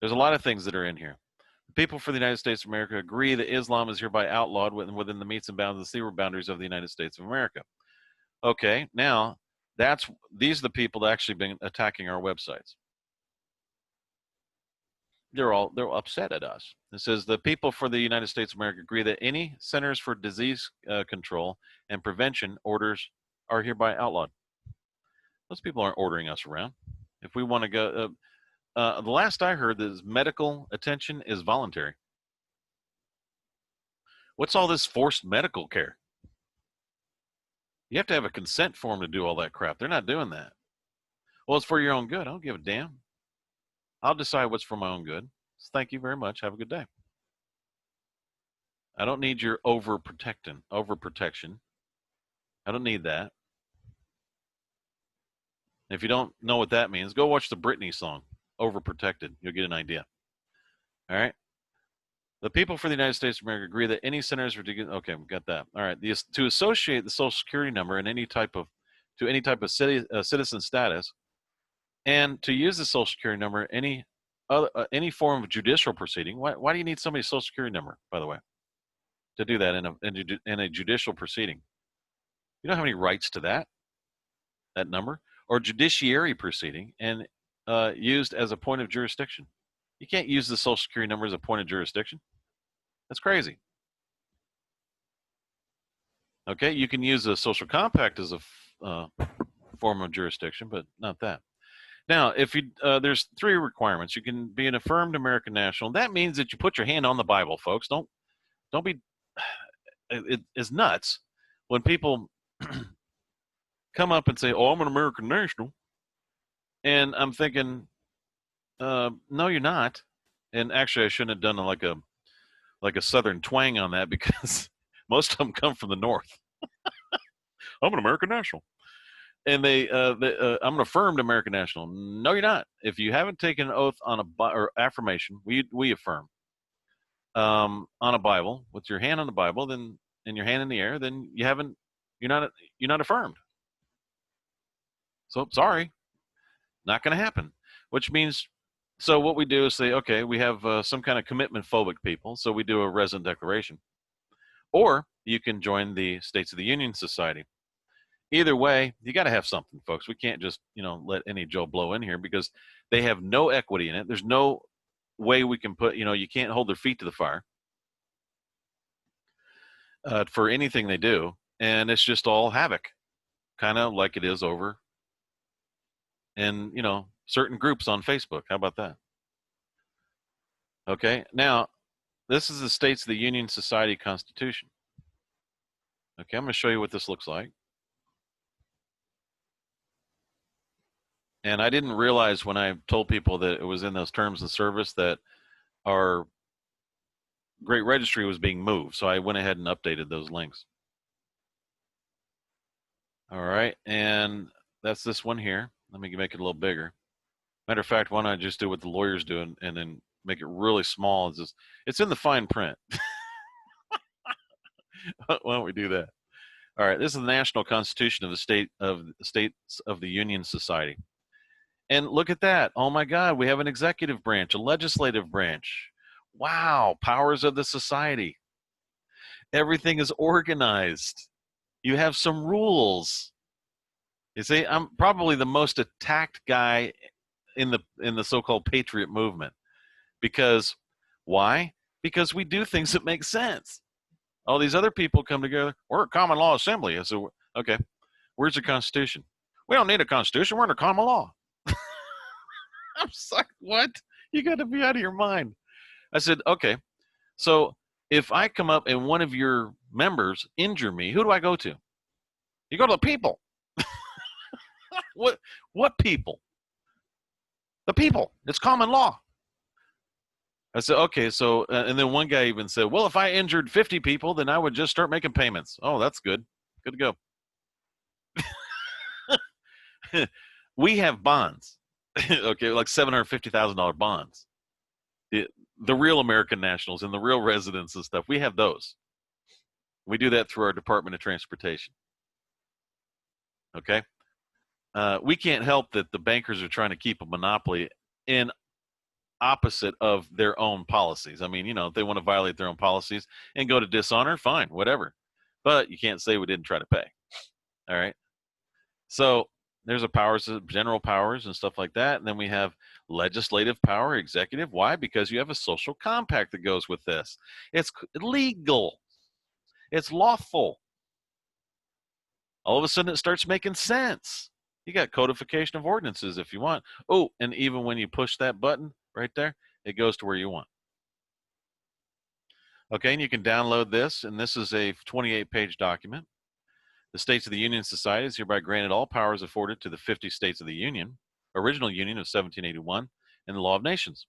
There's a lot of things that are in here. The people for the United States of America agree that Islam is hereby outlawed within the metes and bounds of the legal boundaries of the United States of America. Okay, now these are the people that actually been attacking our websites. They're upset at us. It says the people for the United States of America agree that any Centers for Disease Control and Prevention orders are hereby outlawed. Those people aren't ordering us around. If we want to go, the last I heard is medical attention is voluntary. What's all this forced medical care? You have to have a consent form to do all that crap. They're not doing that. Well, it's for your own good. I don't give a damn. I'll decide what's for my own good. So thank you very much. Have a good day. I don't need your overprotection. I don't need that. If you don't know what that means, go watch the Britney song, Overprotected. You'll get an idea. All right. The people for the United States of America agree that any centers for okay, we got that. All right. To associate the Social Security number in any type of citizen status, and to use the Social Security number any form of judicial proceeding. Why do you need somebody's Social Security number, by the way, to do that in a judicial proceeding? You don't have any rights to that number, or judiciary proceeding and used as a point of jurisdiction. You can't use the Social Security number as a point of jurisdiction. That's crazy. Okay, you can use a social compact as a form of jurisdiction, but not that. Now, if you there's 3 requirements. You can be an affirmed American national. That means that you put your hand on the Bible, folks. Don't be. It is nuts when people come up and say, "Oh, I'm an American national," and I'm thinking, no, you're not. And actually, I shouldn't have done like a Southern twang on that because most of them come from the North. I'm an American national. And I'm an affirmed American national. No, you're not. If you haven't taken an oath on or affirmation, we affirm on a Bible with your hand on the Bible, then and your hand in the air, then you're not affirmed. So sorry, not going to happen. Which means, so what we do is say, okay, we have some kind of commitment phobic people, so we do a resident declaration, or you can join the States of the Union Society. Either way, you got to have something, folks. We can't just, let any Joe Blow in here because they have no equity in it. There's no way we can put, you can't hold their feet to the fire for anything they do. And it's just all havoc, kind of like it is over in, certain groups on Facebook. How about that? Okay. Now, this is the States of the Union Society Constitution. Okay. I'm going to show you what this looks like. And I didn't realize when I told people that it was in those terms of service that our great registry was being moved. So I went ahead and updated those links. All right. And that's this one here. Let me make it a little bigger. Matter of fact, why don't I just do what the lawyers do and then make it really small? It's in the fine print. Why don't we do that? All right. This is the National Constitution of the States of the Union Society. And look at that. Oh my God, we have an executive branch, a legislative branch. Wow, powers of the society. Everything is organized. You have some rules. You see, I'm probably the most attacked guy in the so-called patriot movement. Because why? Because we do things that make sense. All these other people come together. We're a common law assembly. I said, okay, where's the Constitution? We don't need a Constitution. We're under common law. I'm sorry, what? You got to be out of your mind. I said, okay, so if I come up and one of your members injure me, who do I go to? You go to the people. What people? The people. It's common law. I said, okay, so, and then one guy even said, well, if I injured 50 people, then I would just start making payments. Oh, that's good. Good to go. We have bonds. Okay, like $750,000 bonds. The real American nationals and the real residents and stuff, we have those. We do that through our Department of Transportation. Okay? We can't help that the bankers are trying to keep a monopoly in opposite of their own policies. I mean, if they want to violate their own policies and go to dishonor, fine, whatever. But you can't say we didn't try to pay. All right? So there's general powers and stuff like that. And then we have legislative power, executive. Why? Because you have a social compact that goes with this. It's legal. It's lawful. All of a sudden it starts making sense. You got codification of ordinances if you want. Oh, and even when you push that button right there, it goes to where you want. Okay, and you can download this, and this is a 28-page document. The States of the Union Society is hereby granted all powers afforded to the 50 States of the Union, original Union of 1781, and the Law of Nations.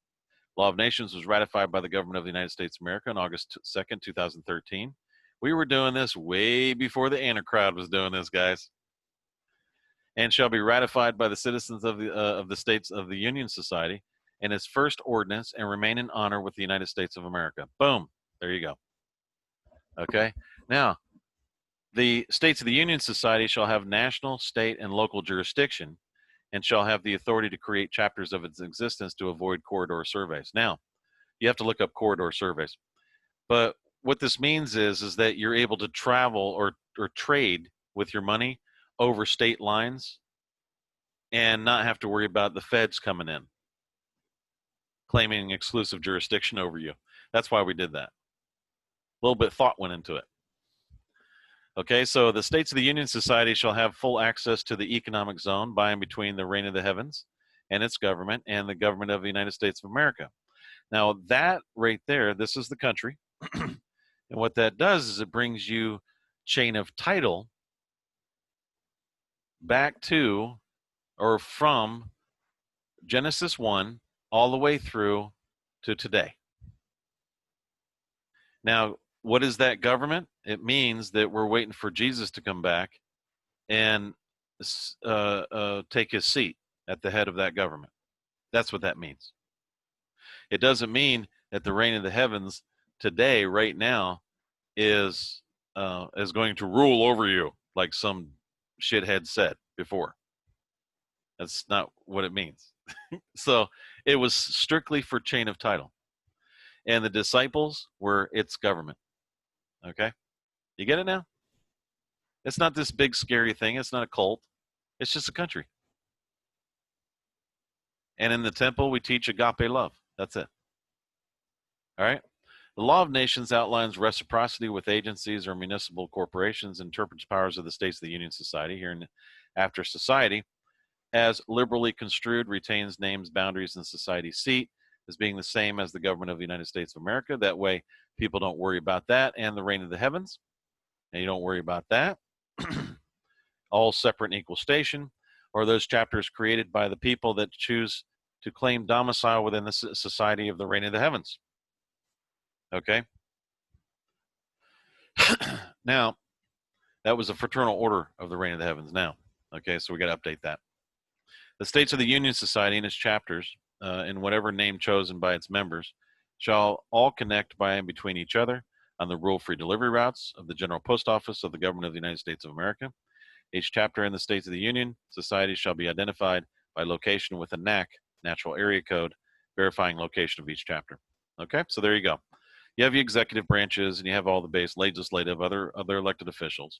Law of Nations was ratified by the government of the United States of America on August 2nd, 2013. We were doing this way before the Anticrowd was doing this, guys. And shall be ratified by the citizens of the States of the Union Society in its first ordinance and remain in honor with the United States of America. Boom. There you go. Okay. Now, the States of the Union Society shall have national, state, and local jurisdiction and shall have the authority to create chapters of its existence to avoid corridor surveys. Now, you have to look up corridor surveys. But what this means is that you're able to travel or trade with your money over state lines and not have to worry about the feds coming in, claiming exclusive jurisdiction over you. That's why we did that. A little bit of thought went into it. Okay, so the States of the Union Society shall have full access to the economic zone by and between the reign of the heavens and its government and the government of the United States of America. Now, that right there, this is the country. And what that does is it brings you chain of title back to or from Genesis 1 all the way through to today. Now, what is that government? It means that we're waiting for Jesus to come back and take his seat at the head of that government. That's what that means. It doesn't mean that the reign of the heavens today, right now, is going to rule over you like some shithead said before. That's not what it means. So it was strictly for chain of title. And the disciples were its government. Okay? You get it now? It's not this big scary thing. It's not a cult. It's just a country. And in the temple, we teach agape love. That's it. All right? The law of nations outlines reciprocity with agencies or municipal corporations, interprets powers of the States of the Union Society, here in after society, as liberally construed, retains names, boundaries, and society seat as being the same as the government of the United States of America. That way, people don't worry about that and the reign of the heavens. And you don't worry about that. All separate and equal station, or those chapters created by the people that choose to claim domicile within the society of the reign of the heavens. Okay? Now, that was a fraternal order of the reign of the heavens now. Okay, so we got to update that. The States of the Union Society and its chapters, in whatever name chosen by its members, shall all connect by and between each other on the rule-free delivery routes of the General Post Office of the Government of the United States of America. Each chapter in the States of the Union Society shall be identified by location with a NAC, Natural Area Code, verifying location of each chapter. Okay, so there you go. You have your executive branches, and you have all the base legislative, other elected officials.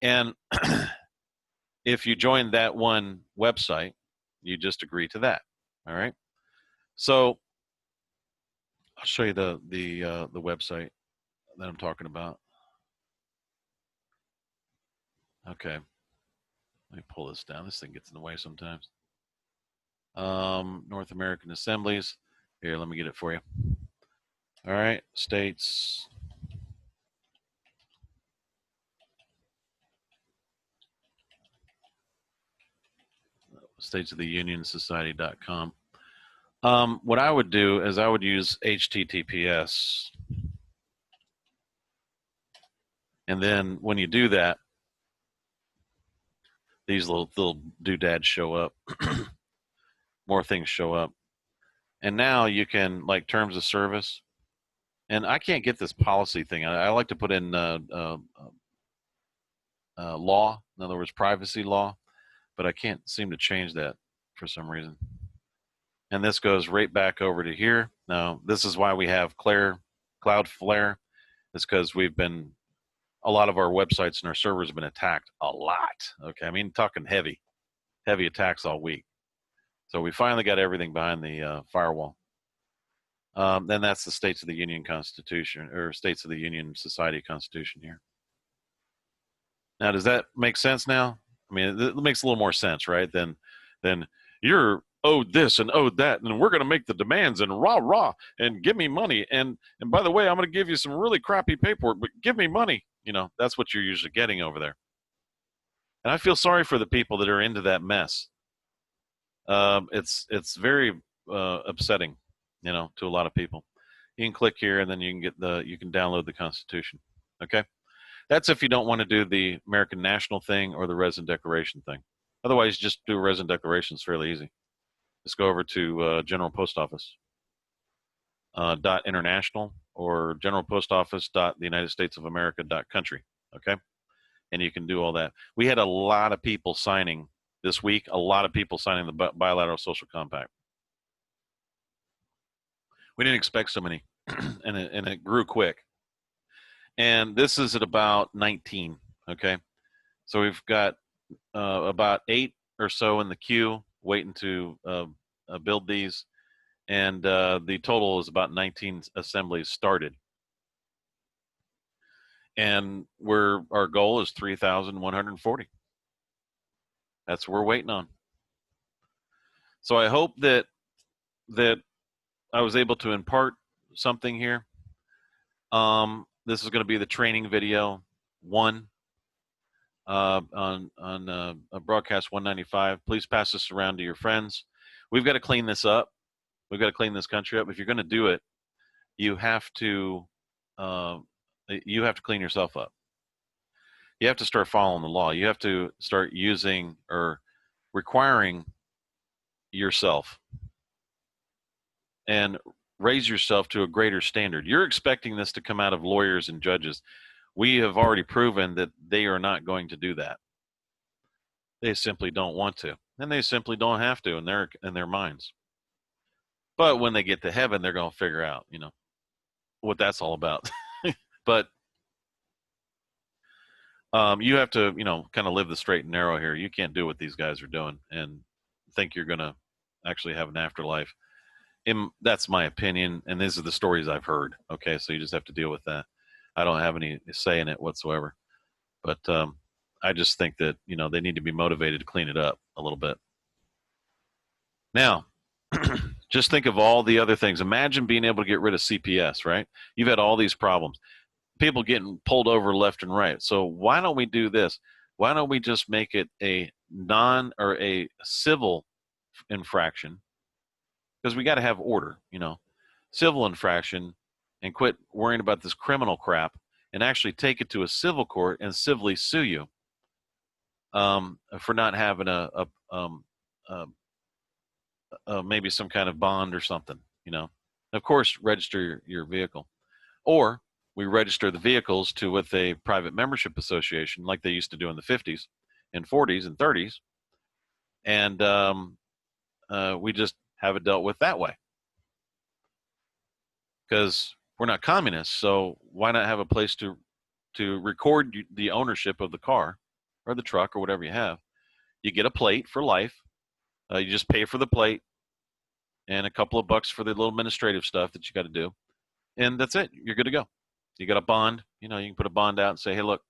And if you join that one website, you just agree to that. All right. So I'll show you the website that I'm talking about. Okay. Let me pull this down. This thing gets in the way sometimes. North American assemblies. Here, let me get it for you. All right. States. States of the Union Society.com. What I would do is I would use HTTPS. And then when you do that, these little doodads show up. More things show up. And now you can, like, terms of service. And I can't get this policy thing. I like to put in law, in other words, privacy law, but I can't seem to change that for some reason. And this goes right back over to here. Now, this is why we have Cloudflare. It's because a lot of our websites and our servers have been attacked a lot. Okay, I mean, talking heavy attacks all week. So we finally got everything behind the firewall. Then that's the States of the Union Constitution, or States of the Union Society Constitution here. Now, does that make sense now? I mean, it makes a little more sense, right? Then you're owed this and owed that, and we're going to make the demands and rah, and give me money. And by the way, I'm going to give you some really crappy paperwork, but give me money. You know, that's what you're usually getting over there. And I feel sorry for the people that are into that mess. It's very upsetting, you know, to a lot of people. You can click here, and then you can download the Constitution. Okay, that's if you don't want to do the American National thing or the Resident Declaration thing. Otherwise, just do a Resident Declaration. It's fairly easy. Just go over to General Post Office .international or General Post Office .the United States of America .country. Okay, and you can do all that. We had a lot of people signing this week. A lot of people signing the bilateral social compact. We didn't expect so many, and it grew quick. And this is at about 19. Okay, so we've got about 8 or so in the queue waiting to build these, and the total is about 19 assemblies started. And our goal is 3,140. That's what we're waiting on. So I hope that I was able to impart something here. This is going to be the training video 1 on broadcast 195. Please pass this around to your friends. We've got to clean this up. We've got to clean this country up. If you're going to do it, you have to clean yourself up. You have to start following the law. You have to start using or requiring yourself and raise yourself to a greater standard. You're expecting this to come out of lawyers and judges. We have already proven that they are not going to do that. They simply don't want to, and they simply don't have to in their minds. But when they get to heaven, they're going to figure out, what that's all about. But you have to, kind of live the straight and narrow here. You can't do what these guys are doing and think you're going to actually have an afterlife. That's my opinion, and these are the stories I've heard. Okay, so you just have to deal with that. I don't have any say in it whatsoever. But I just think that, they need to be motivated to clean it up a little bit. Now, just think of all the other things. Imagine being able to get rid of CPS, right? You've had all these problems. People getting pulled over left and right. So why don't we do this? Why don't we just make it a civil infraction? Because we got to have order, civil infraction, and quit worrying about this criminal crap and actually take it to a civil court and civilly sue you for not having maybe some kind of bond or something, Of course, register your vehicle. Or we register the vehicles with a private membership association like they used to do in the 50s and 40s and 30s. And we just have it dealt with that way. Because we're not communists, so why not have a place to record the ownership of the car or the truck or whatever you have? You get a plate for life. You just pay for the plate and a couple of bucks for the little administrative stuff that you got to do. And that's it. You're good to go. You got a bond. You can put a bond out and say, hey, look,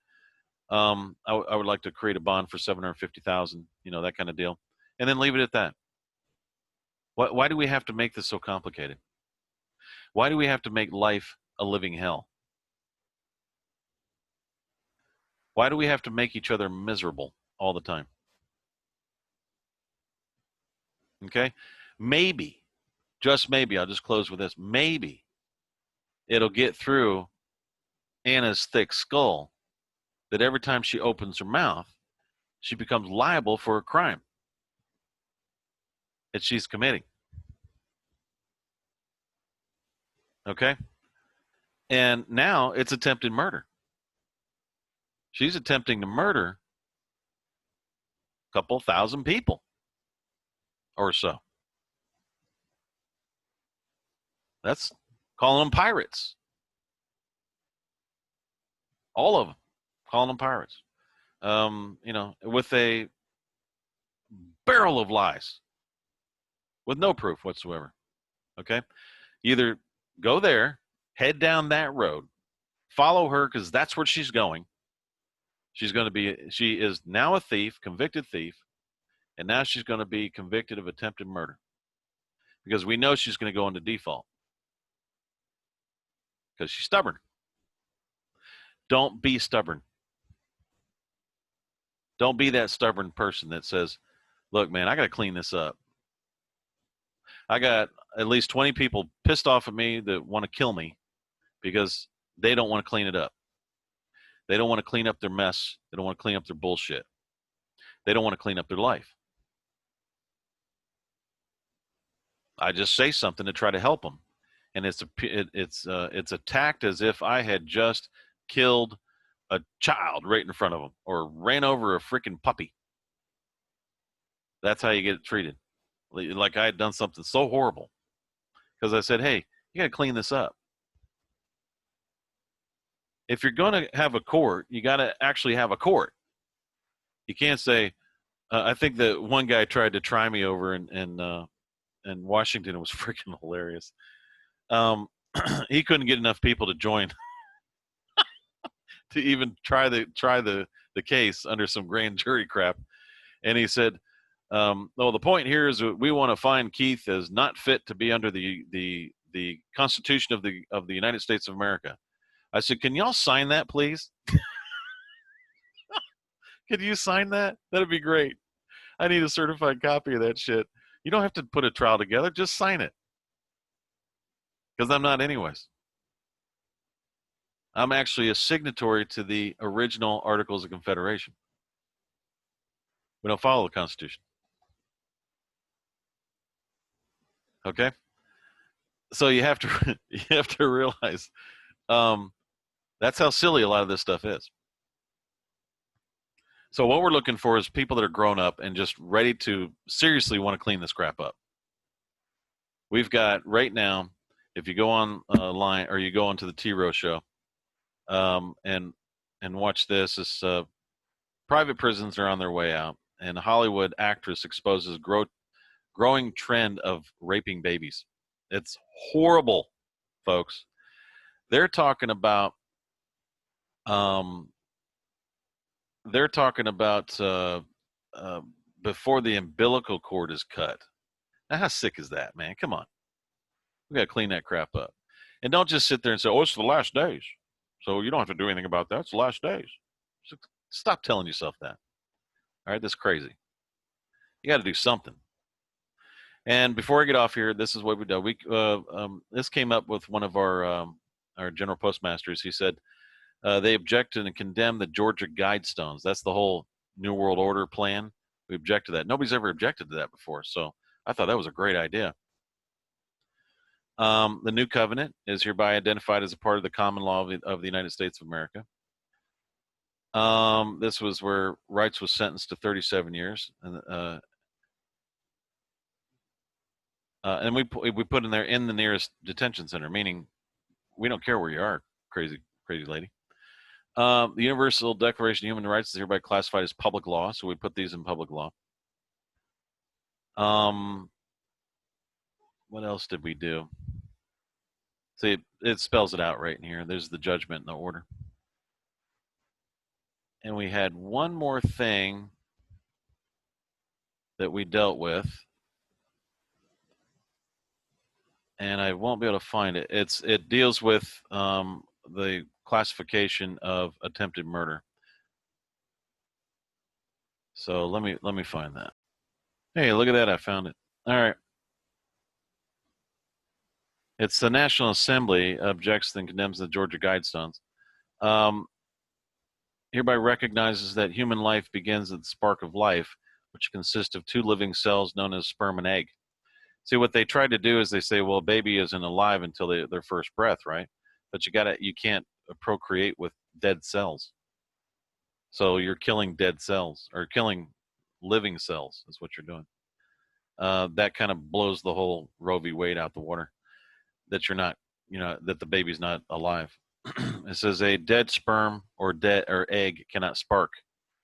I would like to create a bond for $750,000, that kind of deal. And then leave it at that. Why do we have to make this so complicated? Why do we have to make life a living hell? Why do we have to make each other miserable all the time? Okay? Maybe, just maybe, I'll just close with this. Maybe it'll get through Anna's thick skull that every time she opens her mouth, she becomes liable for a crime that she's committing. Okay? And now it's attempted murder. She's attempting to murder a couple thousand people or so. That's calling them pirates. All of them. Calling them pirates. With a barrel of lies. With no proof whatsoever. Okay? Either go there, head down that road, follow her because that's where she's going. She is now a thief, convicted thief, and now she's going to be convicted of attempted murder because we know she's going to go into default because she's stubborn. Don't be stubborn. Don't be that stubborn person that says, look, man, I got to clean this up. I got at least 20 people pissed off at me that want to kill me because they don't want to clean it up. They don't want to clean up their mess. They don't want to clean up their bullshit. They don't want to clean up their life. I just say something to try to help them, and it's attacked as if I had just killed a child right in front of them or ran over a freaking puppy. That's how you get treated. Like I had done something so horrible because I said, hey, you got to clean this up. If you're going to have a court, you got to actually have a court. You can't say, I think that one guy tried to try me over in Washington. It was freaking hilarious. He couldn't get enough people to join to even try the case under some grand jury crap. And he said, "Well, the point here is that we want to find Keith as not fit to be under the Constitution of the United States of America." I said, "Can y'all sign that, please? Could you sign that? That'd be great. I need a certified copy of that shit. You don't have to put a trial together. Just sign it. Because I'm not anyways. I'm actually a signatory to the original Articles of Confederation. We don't follow the Constitution. Okay? So you have to realize that's how silly a lot of this stuff is. So what we're looking for is people that are grown up and just ready to seriously want to clean this crap up. We've got right now, if you go online or you go onto the T-ROH show and watch this private prisons are on their way out, and a Hollywood actress exposes growing trend of raping babies. It's horrible, folks. They're talking about before the umbilical cord is cut. Now, how sick is that, man? Come on. We got to clean that crap up. And don't just sit there and say, oh, it's the last days. So you don't have to do anything about that. It's the last days. So stop telling yourself that. All right, that's crazy. You got to do something. And before I get off here, this is what we do. This came up with one of our general postmasters. He said they objected and condemned the Georgia Guidestones. That's the whole New World Order plan. We object to that. Nobody's ever objected to that before. So I thought that was a great idea. The New Covenant is hereby identified as a part of the common law of the United States of America. This was where Rights was sentenced to 37 years. And we put in there in the nearest detention center, meaning we don't care where you are, crazy lady. The Universal Declaration of Human Rights is hereby classified as public law, so we put these in public law. What else did we do? See, it spells it out right in here. There's the judgment and the order. And we had one more thing that we dealt with, and I won't be able to find it. It deals with the classification of attempted murder. So let me find that. Hey, look at that! I found it. All right. It's the National Assembly objects and condemns the Georgia Guidestones. Hereby recognizes that human life begins at the spark of life, which consists of two living cells known as sperm and egg. See, what they try to do is they say, well, a baby isn't alive until their first breath, right? But you can't procreate with dead cells. So you're killing dead cells, or killing living cells is what you're doing. That kind of blows the whole Roe v. Wade out the water. That you're not, that the baby's not alive. It says a dead sperm or egg cannot spark.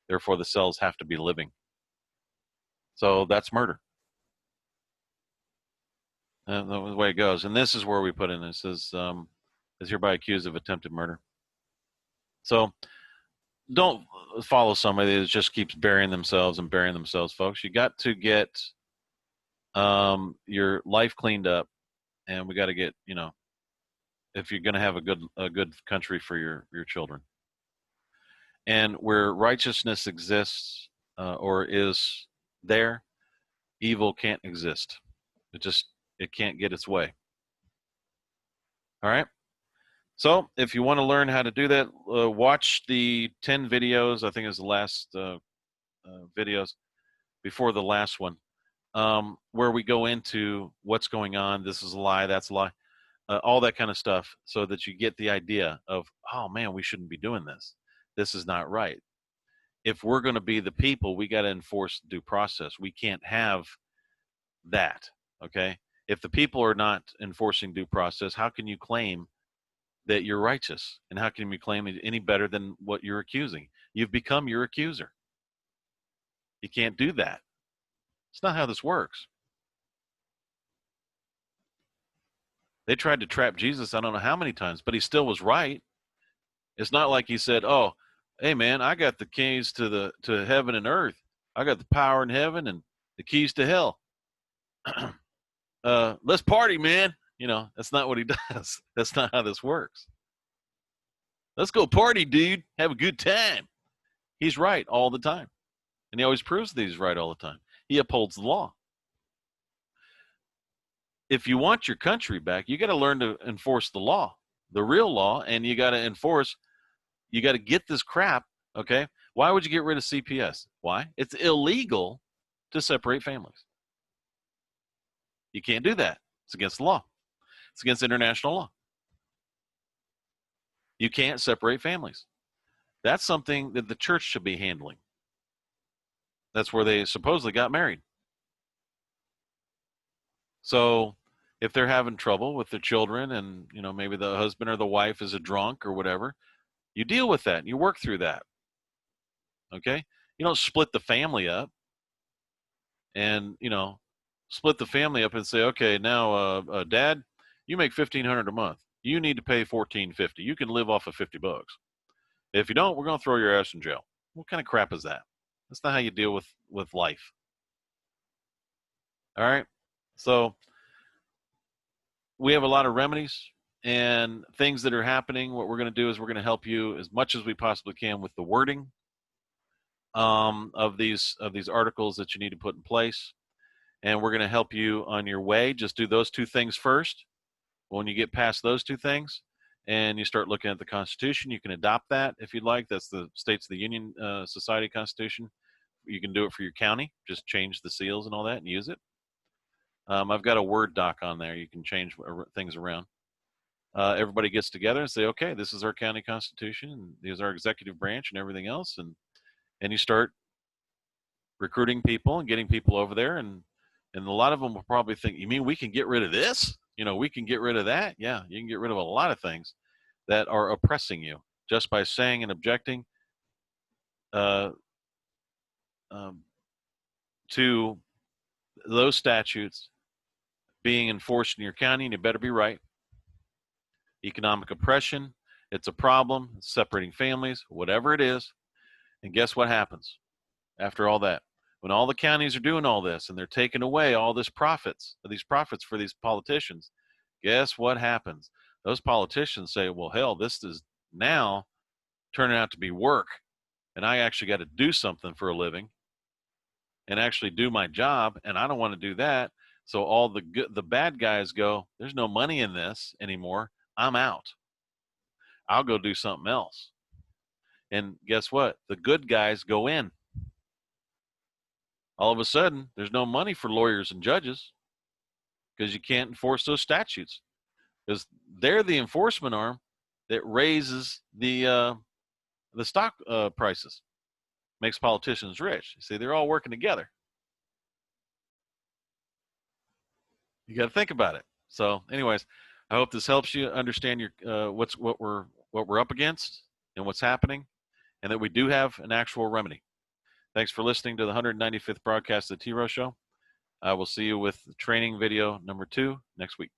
Therefore, the cells have to be living. So that's murder. The way it goes. And this is where we put in, it says, is hereby accused of attempted murder. So don't follow somebody that just keeps burying themselves, folks. You got to get your life cleaned up. And we got to get, if you're going to have a good country for your children. And where righteousness exists or is there, evil can't exist. It can't get its way. All right. So if you want to learn how to do that, watch the 10 videos. I think it's the last videos before the last one. Where we go into what's going on, this is a lie, that's a lie, all that kind of stuff, so that you get the idea of, oh man, we shouldn't be doing this. This is not right. If we're going to be the people, we got to enforce due process. We can't have that, okay? If the people are not enforcing due process, how can you claim that you're righteous? And how can you claim it any better than what you're accusing? You've become your accuser. You can't do that. It's not how this works. They tried to trap Jesus I don't know how many times, but he still was right. It's not like he said, "Oh, hey man, I got the keys to heaven and earth. I got the power in heaven and the keys to hell. Let's party, man." That's not what he does. That's not how this works. Let's go party, dude. Have a good time. He's right all the time. And he always proves that he's right all the time. He upholds the law. If you want your country back, you got to learn to enforce the law, the real law, and you got to get this crap, okay? Why would you get rid of CPS? Why? It's illegal to separate families. You can't do that. It's against the law. It's against international law. You can't separate families. That's something that the church should be handling. That's where they supposedly got married. So if they're having trouble with their children and, maybe the husband or the wife is a drunk or whatever, you deal with that and you work through that. Okay? You don't split the family up and, split the family up and say, okay, now, Dad, you make $1,500 a month. You need to pay $1,450. You can live off of $50. If you don't, we're going to throw your ass in jail. What kind of crap is that? That's not how you deal with life. All right? So we have a lot of remedies and things that are happening. What we're going to do is we're going to help you as much as we possibly can with the wording of these articles that you need to put in place. And we're going to help you on your way. Just do those two things first. When you get past those two things and you start looking at the Constitution, you can adopt that if you'd like. That's the States of the Union Society Constitution. You can do it for your county. Just change the seals and all that and use it. I've got a Word doc on there. You can change things around. Everybody gets together and say, okay, this is our county constitution, and this is our executive branch and everything else. And you start recruiting people and getting people over there. And a lot of them will probably think, you mean we can get rid of this? We can get rid of that? Yeah, you can get rid of a lot of things that are oppressing you just by saying and objecting to those statutes being enforced in your county, and you better be right. Economic oppression, it's a problem. It's separating families, whatever it is. And guess what happens after all that? When all the counties are doing all this and they're taking away all these profits for these politicians, guess what happens? Those politicians say, well, hell, this is now turning out to be work, and I actually got to do something for a living and actually do my job, and I don't want to do that. So all the bad guys go, there's no money in this anymore. I'm out. I'll go do something else. And guess what? The good guys go in. All of a sudden, there's no money for lawyers and judges because you can't enforce those statutes because they're the enforcement arm that raises the stock prices, makes politicians rich. See, they're all working together. You got to think about it. So, anyways, I hope this helps you understand your what we're up against and what's happening, and that we do have an actual remedy. Thanks for listening to the 195th broadcast of the T-ROH Show. I will see you with training video number 2 next week.